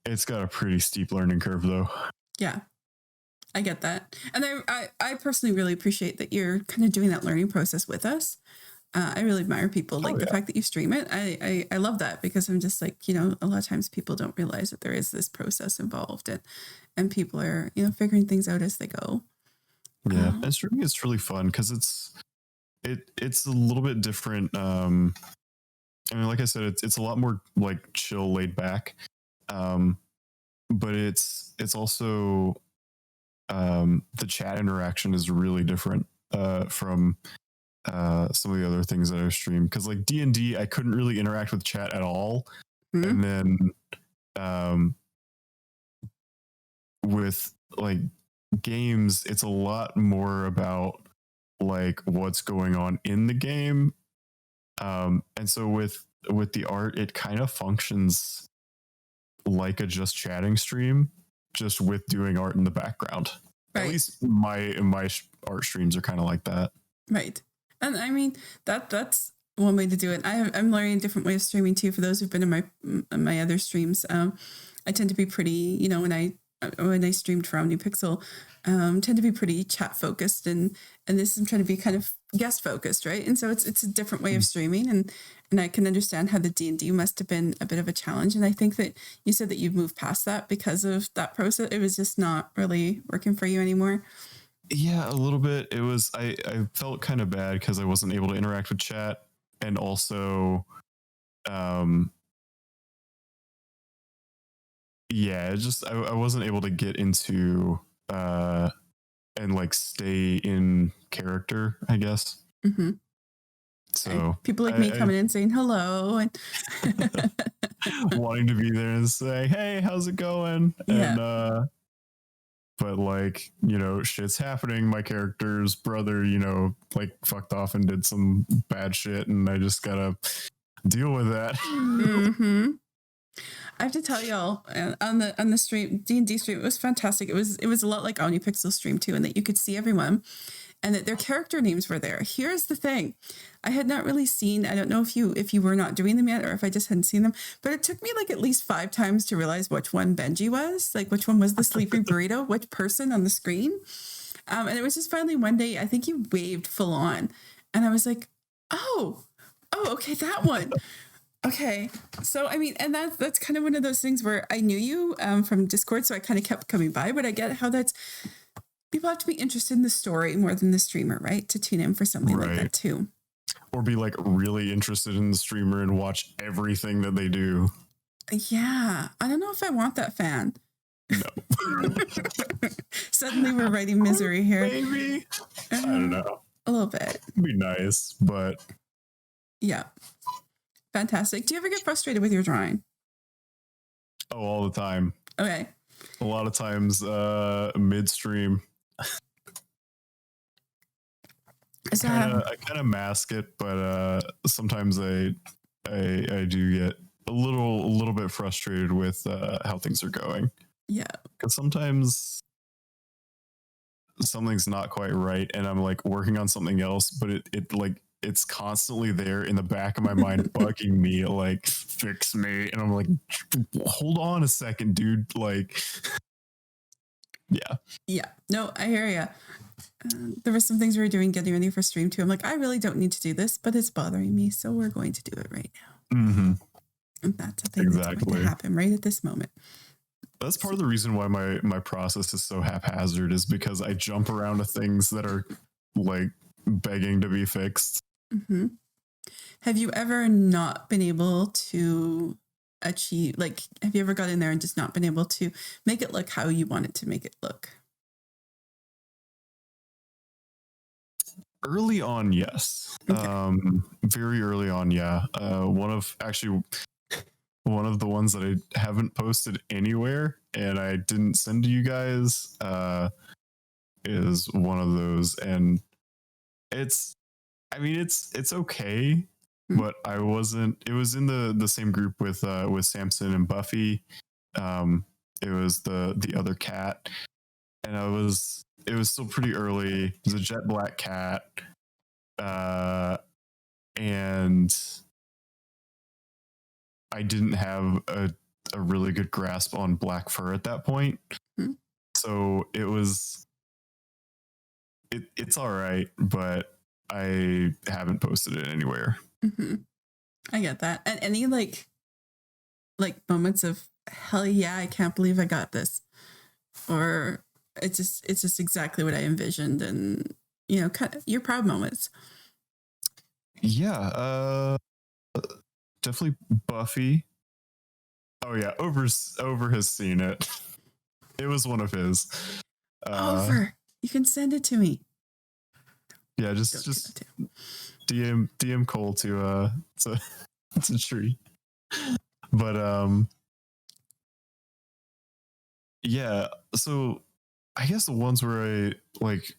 it's got a pretty steep learning curve though.
Yeah, I get that. And I personally really appreciate that you're kind of doing that learning process with us. I really admire people the fact that you stream it. I love that, because I'm just like, a lot of times people don't realize that there is this process involved, and people are, figuring things out as they go.
Yeah. And streaming is really fun because it's a little bit different. I mean, like I said, it's a lot more like chill, laid back. But it's also the chat interaction is really different from some of the other things that I've streamed, because like D&D, I couldn't really interact with chat at all. Mm-hmm. And then with like games, it's a lot more about like what's going on in the game, and so with the art, it kind of functions like a just chatting stream, just with doing art in the background. Right. At least my art streams are kind of like that. Right.
And I mean, that's one way to do it. I'm learning a different way of streaming too. For those who've been in my other streams, I tend to be pretty, when I streamed for OmniPixel, tend to be pretty chat focused, and this I'm trying to be kind of guest focused, right? And so it's a different way of streaming, and I can understand how the D&D must have been a bit of a challenge. And I think that you said that you've moved past that because of that process. It was just not really working for you anymore.
Yeah, a little bit. It was, I felt kind of bad because I wasn't able to interact with chat, and also, yeah, I wasn't able to get into, and like stay in character, I guess. Mm-hmm. So
people like me coming in saying hello and
wanting to be there and say, hey, how's it going? Yeah. And, but like, shit's happening. My character's brother, like fucked off and did some bad shit, and I just gotta deal with that.
Mm-hmm. I have to tell y'all, on the stream, D&D stream, it was fantastic. It was a lot like OmniPixel stream too, and that you could see everyone, and that their character names were there. Here's the thing. I had not really seen, I don't know if you were not doing them yet, or if I just hadn't seen them, but it took me like at least 5 times to realize which one Benji was, like which one was the sleeping burrito, which person on the screen. And it was just finally one day, I think you waved full on, and I was like, oh, okay, that one. Okay. So, I mean, and that's kind of one of those things where I knew you from Discord, so I kind of kept coming by, but I get how people have to be interested in the story more than the streamer, right? To tune in for something like that too.
or be like really interested in the streamer and watch everything that they do.
Yeah, I don't know if I want that fan.
No.
Suddenly we're writing misery here.
Maybe. I don't know.
A little bit.
It'd be nice, but
yeah. Fantastic. Do you ever get frustrated with your drawing?
Oh, all the time.
Okay.
A lot of times midstream. I kind of mask it, but sometimes I do get a little bit frustrated with how things are going.
Yeah.
Because sometimes something's not quite right and I'm like working on something else, but it like it's constantly there in the back of my mind bugging me, like, fix me. And I'm like, hold on a second, dude. Like, yeah.
Yeah. No, I hear you. There were some things we were doing getting ready for stream too. I'm like, I really don't need to do this, but it's bothering me. So we're going to do it right now.
Mm-hmm.
And that's a thing that's going to happen right at this moment.
That's part of the reason why my process is so haphazard, is because I jump around to things that are like begging to be fixed.
Mm-hmm. Have you ever not been able to achieve, like, have you ever got in there and just not been able to make it look how you want it to make it look?
Early on, yes. Okay. Very early on, yeah. One of the ones that I haven't posted anywhere and I didn't send to you guys is one of those, and it's okay, but I wasn't. It was in the same group with Samson and Buffy. It was the other cat, and it was still pretty early. It was a jet black cat, and I didn't have a really good grasp on black fur at that point. Mm-hmm. So it's all right, but I haven't posted it anywhere.
Mm-hmm. I get that. And any like moments of hell yeah, I can't believe I got this, or it's just exactly what I envisioned, and kind of your proud moments.
Yeah, definitely Buffy. Oh yeah, Over has seen it. It was one of his.
Over, you can send it to me.
Yeah, just DM Cole to it's a tree. But yeah, so I guess the ones where I like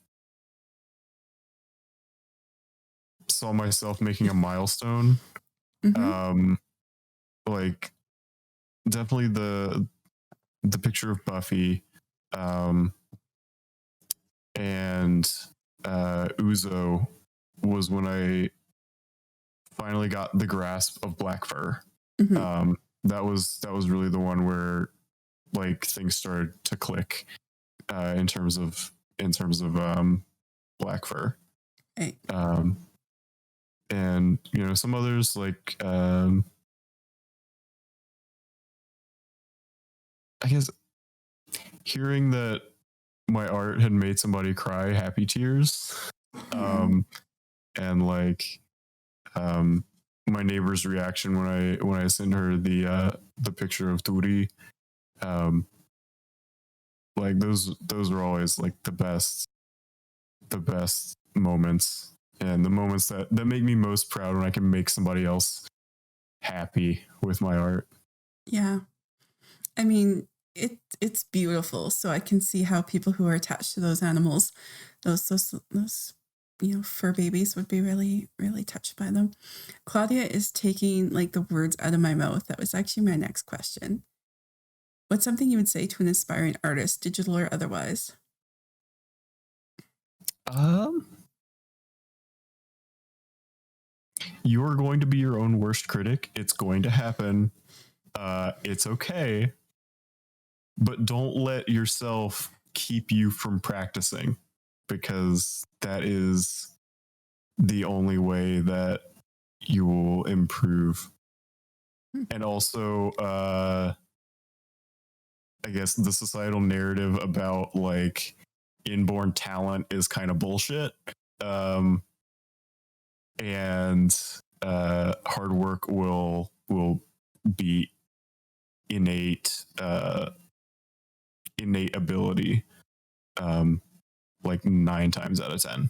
saw myself making a milestone, mm-hmm. Like definitely the picture of Buffy, and Uzo was when I finally got the grasp of black fur. Mm-hmm. That was really the one where like things started to click in terms of black fur.
Hey.
And some others like I guess hearing that my art had made somebody cry happy tears, and like my neighbor's reaction when I sent her the picture of Turi, like those are always like the best moments, and the moments that make me most proud when I can make somebody else happy with my art.
Yeah, I mean it's beautiful, so I can see how people who are attached to those animals, those fur babies, would be really, really touched by them. Claudia is taking like the words out of my mouth. That was actually my next question. What's something you would say to an aspiring artist, digital or otherwise?
You're going to be your own worst critic. It's going to happen. It's okay. But don't let yourself keep you from practicing, because that is the only way that you will improve. And also, I guess the societal narrative about like inborn talent is kind of bullshit. and hard work will be innate ability, like 9 times out of 10.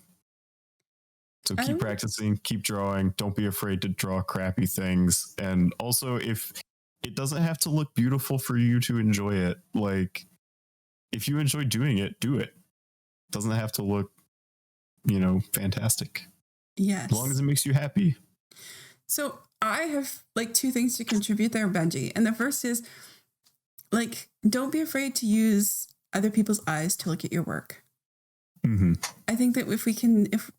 So keep practicing, keep drawing. Don't be afraid to draw crappy things. And also, if it doesn't have to look beautiful for you to enjoy it, like if you enjoy doing it, do it. It doesn't have to look, fantastic.
Yes.
As long as it makes you happy.
So I have like 2 things to contribute there, Benji. And the first is like, don't be afraid to use other people's eyes to look at your work.
Mm-hmm.
I think that if we can, if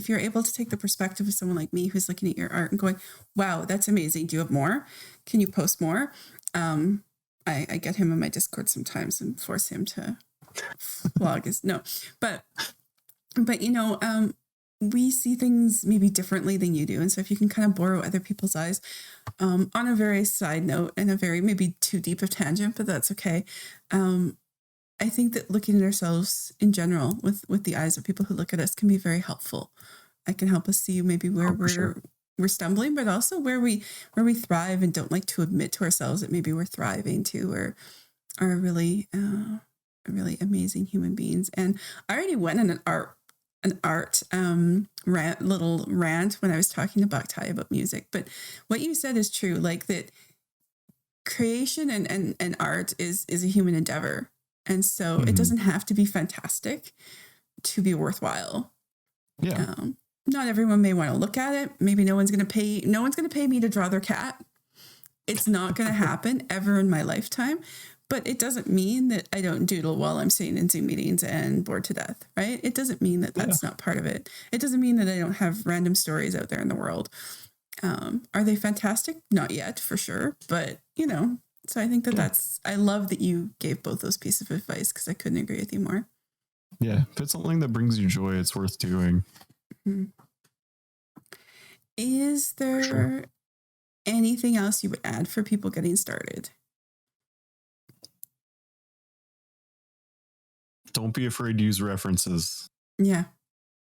you're able to take the perspective of someone like me who's looking at your art and going, wow, that's amazing. Do you have more? Can you post more? I get him in my Discord sometimes and force him to vlog but we see things maybe differently than you do. And so if you can kind of borrow other people's eyes, on a very side note and a very maybe too deep of tangent, but that's okay. I think that looking at ourselves in general with the eyes of people who look at us can be very helpful. It can help us see maybe where we're stumbling, but also where we thrive and don't like to admit to ourselves that maybe we're thriving too, or are really amazing human beings. And I already went on an art little rant when I was talking to Baktai about music, but what you said is true. Like that creation and art is a human endeavor. And so it doesn't have to be fantastic to be worthwhile.
Yeah.
Not everyone may want to look at it. Maybe no one's going to pay me to draw their cat. It's not going to happen ever in my lifetime, but it doesn't mean that I don't doodle while I'm sitting in Zoom meetings and bored to death, right? It doesn't mean that that's not part of it. It doesn't mean that I don't have random stories out there in the world. Are they fantastic? Not yet, for sure. But, so I think I love that you gave both those pieces of advice because I couldn't agree with you more.
Yeah. If it's something that brings you joy, it's worth doing.
Mm-hmm. Is there anything else you would add for people getting started?
Don't be afraid to use references.
Yeah.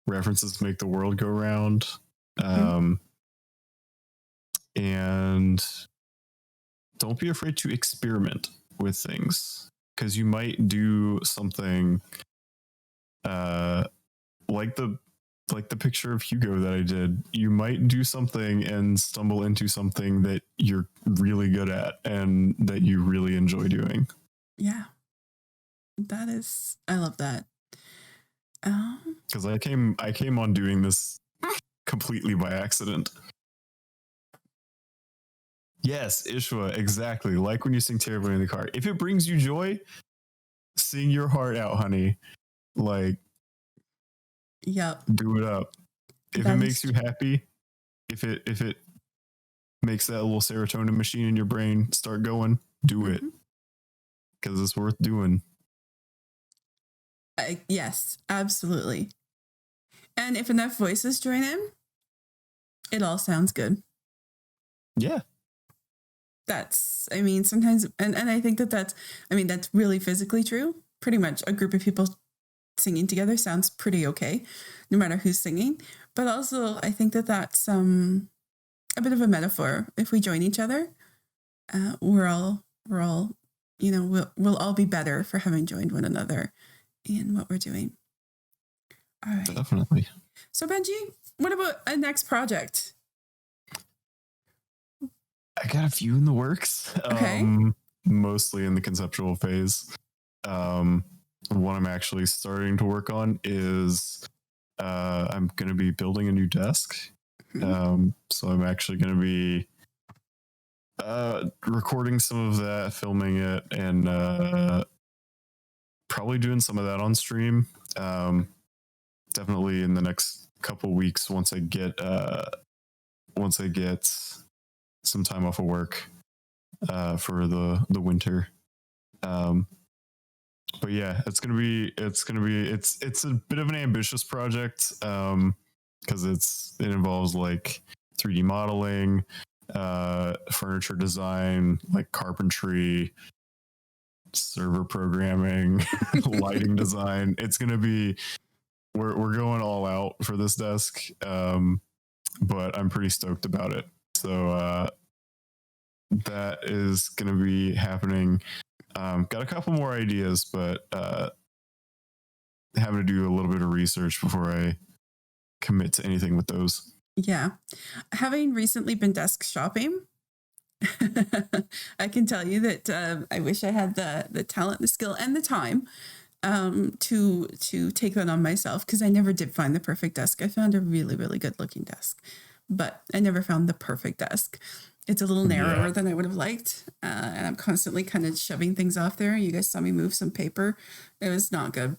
References make the world go round. And don't be afraid to experiment with things, because you might do something like the picture of Hugo that I did. You might do something and stumble into something that you're really good at and that you really enjoy doing.
Yeah. I love that.
Because I came on doing this completely by accident. Yes, Ishwa, exactly. Like when you sing terribly in the car. If it brings you joy, sing your heart out, honey. Like,
yep.
Do it up. If it makes you happy, if it makes that little serotonin machine in your brain start going, do it. Because it's worth doing.
Yes, absolutely. And if enough voices join in, it all sounds good.
Yeah.
Sometimes, and I think that's really physically true. Pretty much a group of people singing together sounds pretty okay, no matter who's singing. But also, I think that's a bit of a metaphor. If we join each other, we'll all be better for having joined one another in what we're doing. All right.
Definitely.
So Benji, what about a next project?
I got a few in the works.
Okay.
Mostly in the conceptual phase. One I'm actually starting to work on is I'm going to be building a new desk. So I'm actually going to be recording some of that, filming it, and probably doing some of that on stream. Definitely in the next couple weeks once I get some time off of work for the winter. But yeah, it's a bit of an ambitious project because it involves like 3D modeling, furniture design, like carpentry, server programming, lighting design. It's gonna be we're going all out for this desk. but I'm pretty stoked about it. So that is going to be happening. Got a couple more ideas, but having to do a little bit of research before I commit to anything with those.
Yeah. Having recently been desk shopping, I can tell you that I wish I had the talent, the skill, and the time to take that on myself, because I never did find the perfect desk. I found a really, really good looking desk, but I never found the perfect desk. It's a little narrower than I would have liked, and I'm constantly kind of shoving things off there. You guys saw me move some paper. It was not good.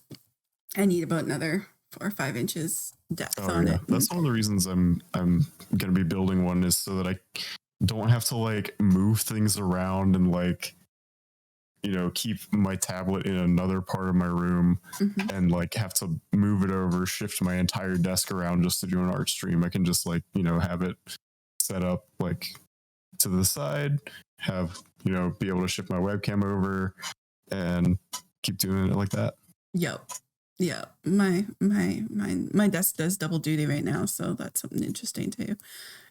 I need about another 4 or 5 inches depth on it.
That's one of the reasons I'm going to be building one, is so that I don't have to like move things around and like, you know, keep my tablet in another part of my room and like have to move it over, shift my entire desk around just to do an art stream. I can just like, you know, have it set up like to the side, have, you know, be able to shift my webcam over and keep doing it like that.
Yep. Yeah, my desk does double duty right now, so that's something interesting too.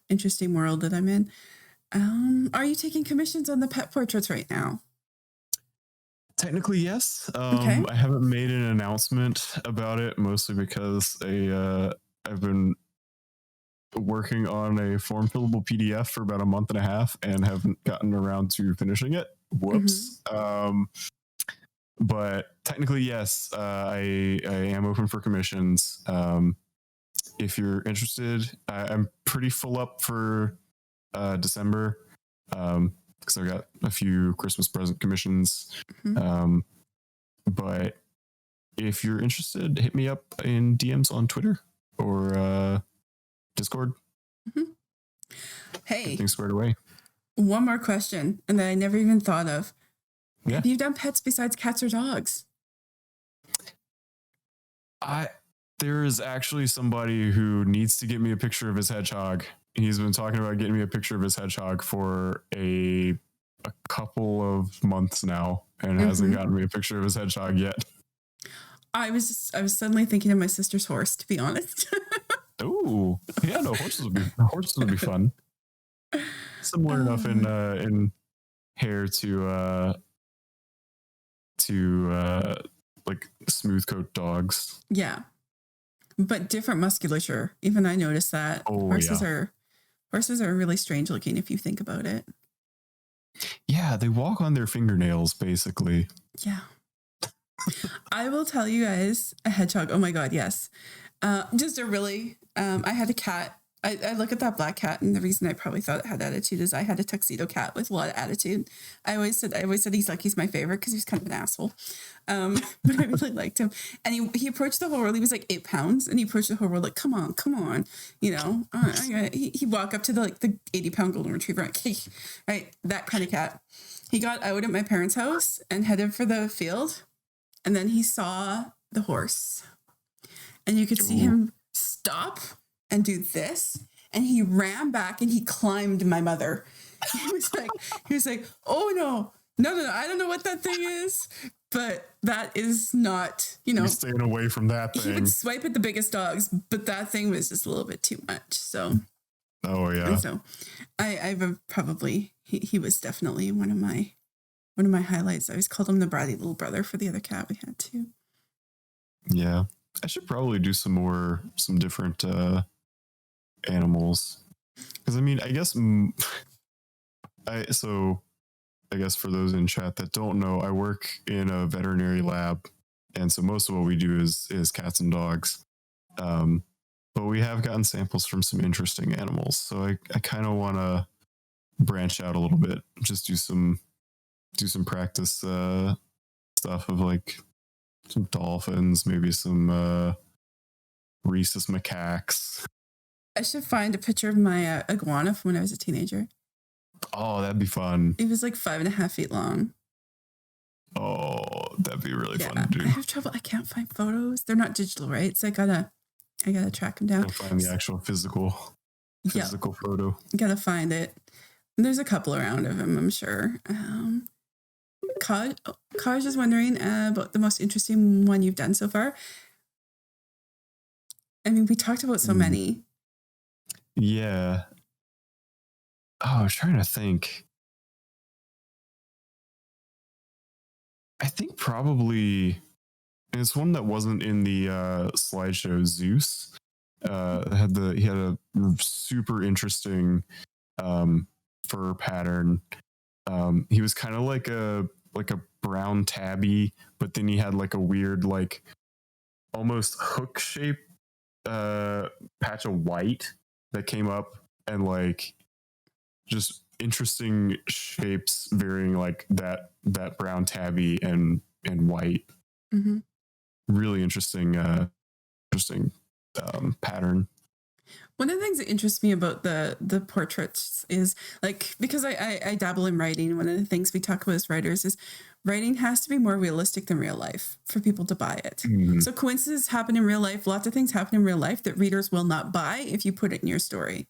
Interesting world that I'm in. Are you taking commissions on the pet portraits right now?
Technically, yes.
Okay.
I haven't made an announcement about it, mostly because I've been working on a form fillable PDF for about a month and a half and haven't gotten around to finishing it. Whoops. But technically, yes, I am open for commissions. If you're interested, I'm pretty full up for December, because I've got a few Christmas present commissions. But if you're interested, hit me up in DMs on Twitter or Discord.
Hey,
get things squared away.
One more question, and that I never even thought of.
Yeah.
Have you done pets besides cats or dogs?
There is actually somebody who needs to get me a picture of his hedgehog. He's been talking about getting me a picture of his hedgehog for a couple of months now and hasn't gotten me a picture of his hedgehog yet. I
was suddenly thinking of my sister's horse, to be honest.
Oh, yeah, no, horses would be fun. Similar enough in hair to like smooth coat dogs.
Yeah. But different musculature. Even I noticed that. Horses are really strange looking if you think about it.
Yeah, they walk on their fingernails, basically.
Yeah. I will tell you guys, a hedgehog. Oh my God, yes. Just a really, I had a cat. I look at that black cat, and the reason I probably thought it had attitude is I had a tuxedo cat with a lot of attitude. I always said he's my favorite because he was kind of an asshole. But I really liked him. And he approached the whole world. He was like 8 pounds, and he approached the whole world like, come on. You know, he walked up to the 80-pound golden retriever, right? That kind of cat. He got out at my parents' house and headed for the field. And then he saw the horse, and you could see him stop and do this, and he ran back and he climbed my mother. He was like, oh no, I don't know what that thing is, but that is not,
You're staying away from that thing.
He would swipe at the biggest dogs, but that thing was just a little bit too much. So,
oh yeah.
And so I've probably, he was definitely one of my highlights. I always called him the bratty little brother for the other cat we had too.
Yeah. I should probably do some different animals, because I mean, I guess for those in chat that don't know, I work in a veterinary lab, and so most of what we do is cats and dogs, but we have gotten samples from some interesting animals, so I kind of want to branch out a little bit, just do some practice stuff of like some dolphins, maybe some rhesus macaques.
I should find a picture of my iguana from when I was a teenager.
Oh, that'd be fun.
It was like 5.5 feet long.
Oh, that'd be really fun to do.
I have trouble. I can't find photos. They're not digital, right? So I gotta track them down.
Find the actual physical photo.
Gotta find it. And there's a couple around of them, I'm sure. Kaj is wondering about the most interesting one you've done so far. I mean, we talked about so many.
Yeah. Oh, I was trying to think. I think probably it's one that wasn't in the slideshow. Zeus he had a super interesting fur pattern. He was kind of like a brown tabby, but then he had like a weird like almost hook shape patch of white that came up, and like just interesting shapes varying like that brown tabby and white.
Mm-hmm.
Really interesting pattern.
One of the things that interests me about the portraits is like, because I dabble in writing. One of the things we talk about as writers is writing has to be more realistic than real life for people to buy it.
Mm-hmm.
So coincidences happen in real life. Lots of things happen in real life that readers will not buy if you put it in your story.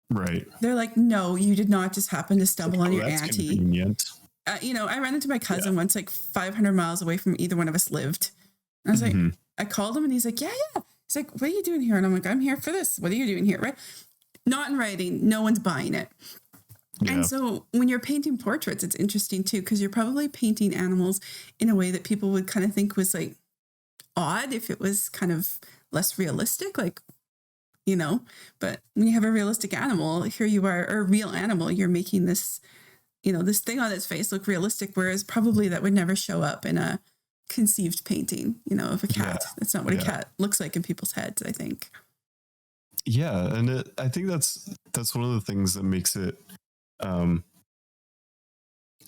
Right.
They're like, no, you did not just happen to stumble on your auntie.
Convenient.
I ran into my cousin once, like 500 miles away from either one of us lived. And I was like, I called him and he's like, yeah. He's like, what are you doing here? And I'm like, I'm here for this. What are you doing here? Right. Not in writing. No one's buying it. Yeah. And so when you're painting portraits, it's interesting too, because you're probably painting animals in a way that people would kind of think was like odd if it was kind of less realistic, like, but when you have a realistic animal, here you are, or a real animal, you're making this, this thing on its face look realistic, whereas probably that would never show up in a conceived painting, of a cat. That's not what a cat looks like in people's heads, I think.
Yeah, and I think that's one of the things that makes it I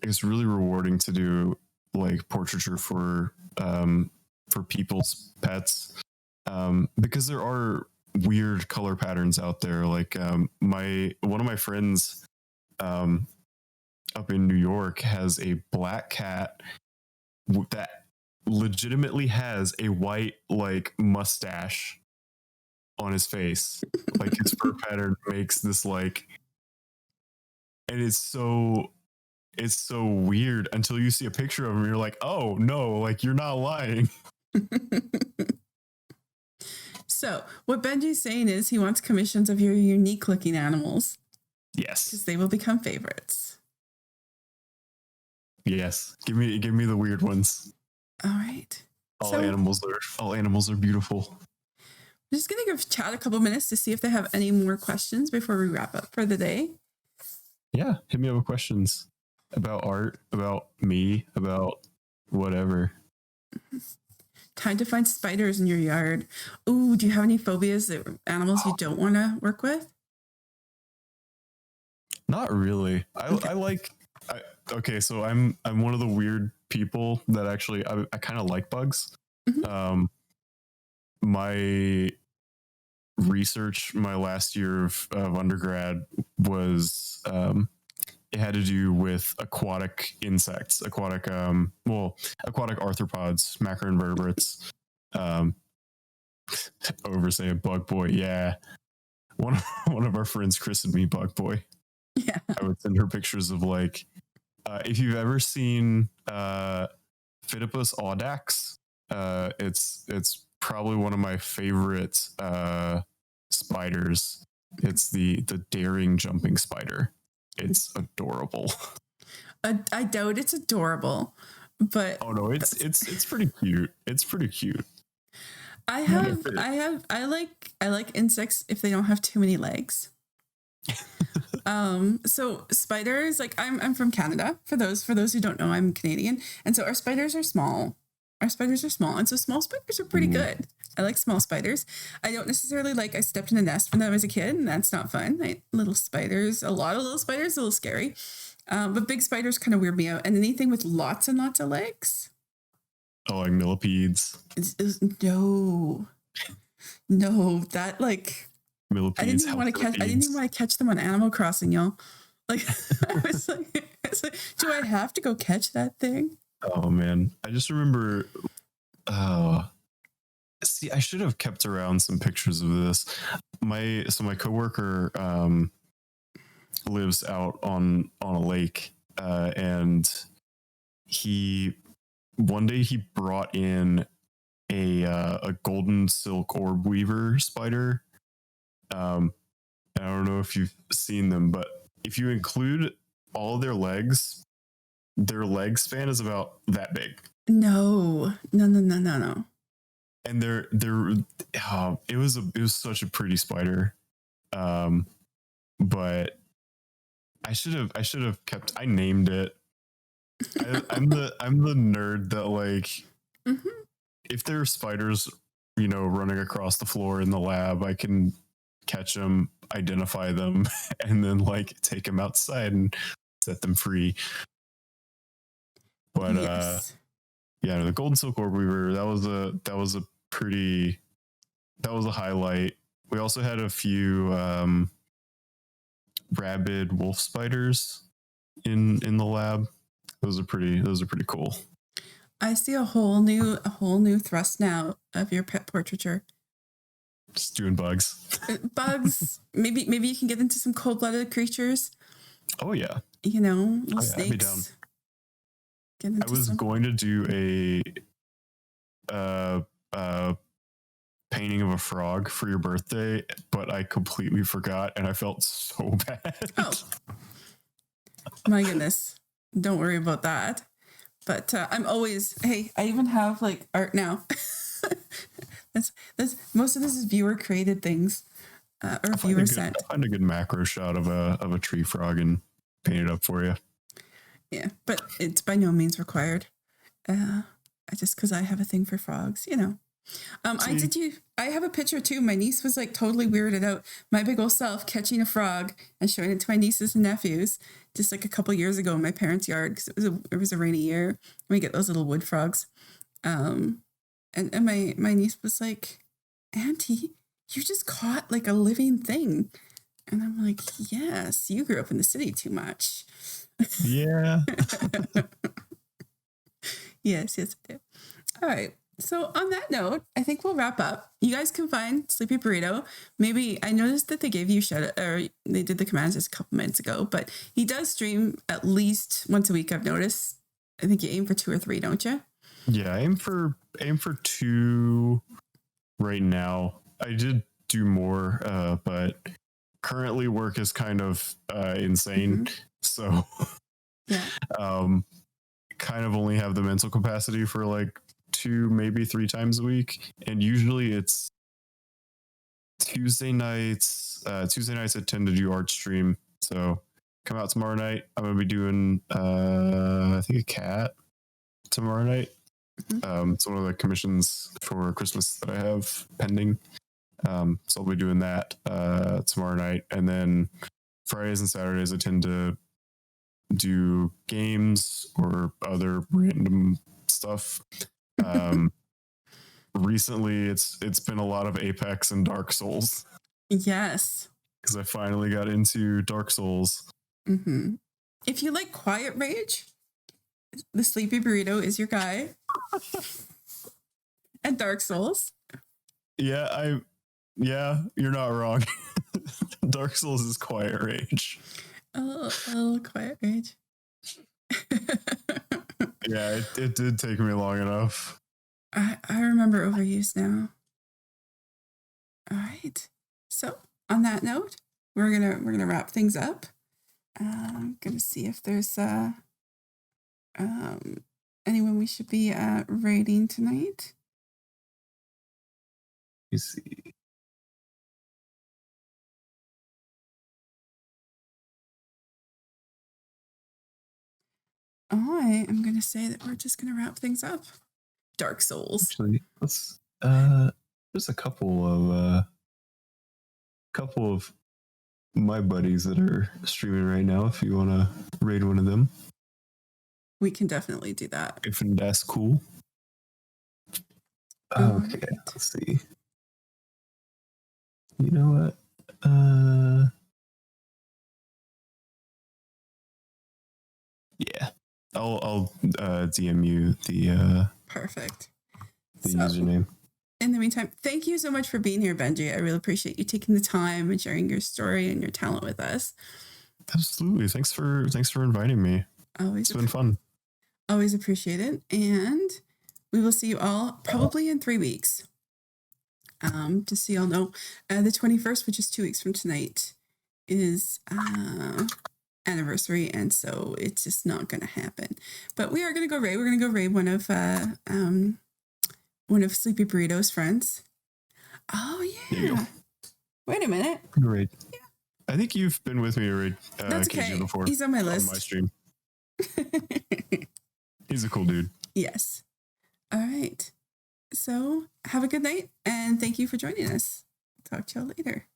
guess really rewarding to do like portraiture for people's pets, because there are weird color patterns out there. Like one of my friends up in New York has a black cat that legitimately has a white like mustache on his face. Like his fur pattern makes this like, and it's so weird until you see a picture of him. You're like, oh no, like you're not lying.
So what Benji's saying is he wants commissions of your unique looking animals.
Yes,
because they will become favorites.
Yes, give me the weird ones.
All right.
All animals are beautiful.
I'm just gonna give chat a couple minutes to see if they have any more questions before we wrap up for the day.
Yeah, hit me up with questions about art, about me, about whatever.
Time to find spiders in your yard. Ooh, do you have any phobias that animals you don't want to work with?
Not really. Okay, so I'm one of the weird people that actually I kind of like bugs. Mm-hmm. My research my last year of undergrad was it had to do with aquatic insects, aquatic arthropods, macroinvertebrates. Over say a bug boy. Yeah, one of our friends christened me Bug Boy.
Yeah,
I would send her pictures of like if you've ever seen Phidippus audax, it's probably one of my favorite spiders. It's the daring jumping spider. It's adorable.
I doubt it's adorable, but
oh no, it's pretty cute. It's pretty cute.
I like insects if they don't have too many legs. So spiders, like I'm from Canada. For those who don't know, I'm Canadian, and so our spiders are small. And so small spiders are pretty good. I like small spiders. I don't necessarily like. I stepped in a nest when I was a kid, and that's not fun. Little spiders, a lot of little spiders, a little scary. But big spiders kind of weird me out. And anything with lots and lots of legs.
Oh, like millipedes.
No, that like.
Millipedes.
I didn't even want to catch them on Animal Crossing, y'all. Like, I was like, do I have to go catch that thing?
Oh man, I just remember. See, I should have kept around some pictures of this. My coworker lives out on a lake, and one day he brought in a golden silk orb weaver spider. I don't know if you've seen them, but if you include all of their leg span is about that big.
No.
And it was such a pretty spider. But I should have kept. I named it. I'm the nerd that like, if there are spiders, running across the floor in the lab, I can catch them, identify them, and then like take them outside and set them free. But
yes.
The golden silk orb weaver, that was a highlight. We also had a few rabid wolf spiders in the lab. Those are pretty cool.
I see a whole new thrust now of your pet portraiture.
Just doing bugs.
Bugs. Maybe you can get into some cold-blooded creatures.
Oh yeah.
Little snakes. I'd be down.
I was going to do a painting of a frog for your birthday, but I completely forgot and I felt so bad.
Oh my goodness. Don't worry about that. But I'm always, I even have like art now. that's most of this is viewer created things or viewer sent.
I'll find a good macro shot of a tree frog and paint it up for you.
Yeah, but it's by no means required. Just because I have a thing for frogs, I have a picture too. My niece was like totally weirded out. My big old self catching a frog and showing it to my nieces and nephews just like a couple years ago in my parents' yard because it was a rainy year. And we get those little wood frogs. And my niece was like, "Auntie, you just caught like a living thing." And I'm like, "Yes, you grew up in the city too much."
Yeah.
Yes, I do. All right. So on that note, I think we'll wrap up. You guys can find Sleepy Burrito. Maybe I noticed that they gave you or they did the commands just a couple minutes ago, but he does stream at least once a week. I've noticed. I think you aim for 2 or 3, don't you?
Yeah, I aim for 2 right now. I did do more, but currently work is kind of insane. So
yeah,
kind of only have the mental capacity for like 2, maybe 3 times a week, and usually it's Tuesday nights. Tuesday nights I tend to do art stream. So come out tomorrow night. I'm gonna be doing I think a cat tomorrow night. It's one of the commissions for Christmas that I have pending. So I'll be doing that tomorrow night, and then Fridays and Saturdays I tend to do games or other random stuff. Recently it's been a lot of Apex and Dark Souls.
Yes,
because I finally got into Dark Souls.
If you like quiet rage, the Sleepy Burrito is your guy. And Dark Souls.
Yeah, you're not wrong. Dark Souls is quiet rage.
Oh, quiet rage.
Yeah, it did take me long enough.
I remember overuse now. All right. So on that note, we're gonna wrap things up. I'm gonna see if there's anyone we should be rating tonight.
Let me see.
I am going to say that we're just going to wrap things up. Dark Souls.
Actually, let's. There's a couple of my buddies that are streaming right now. If you want to raid one of them,
we can definitely do that.
If that's cool. Okay, let's see. You know what? Yeah. I'll DM you the
perfect
username.
In the meantime, thank you so much for being here, Benji. I really appreciate you taking the time and sharing your story and your talent with us.
Absolutely. Thanks for inviting me. It's been fun.
Always appreciate it. And we will see you all probably in 3 weeks. Just so y'all know, the 21st, which is 2 weeks from tonight, is anniversary, and so it's just not going to happen. But we are going to go raid. We're going to go raid one of Sleepy Burrito's friends. Oh yeah. Wait a minute.
Great. Yeah. I think you've been with me already.
That's okay. Before. He's on my list.
On my stream. He's a cool dude.
Yes. All right. So have a good night, and thank you for joining us. Talk to y'all later.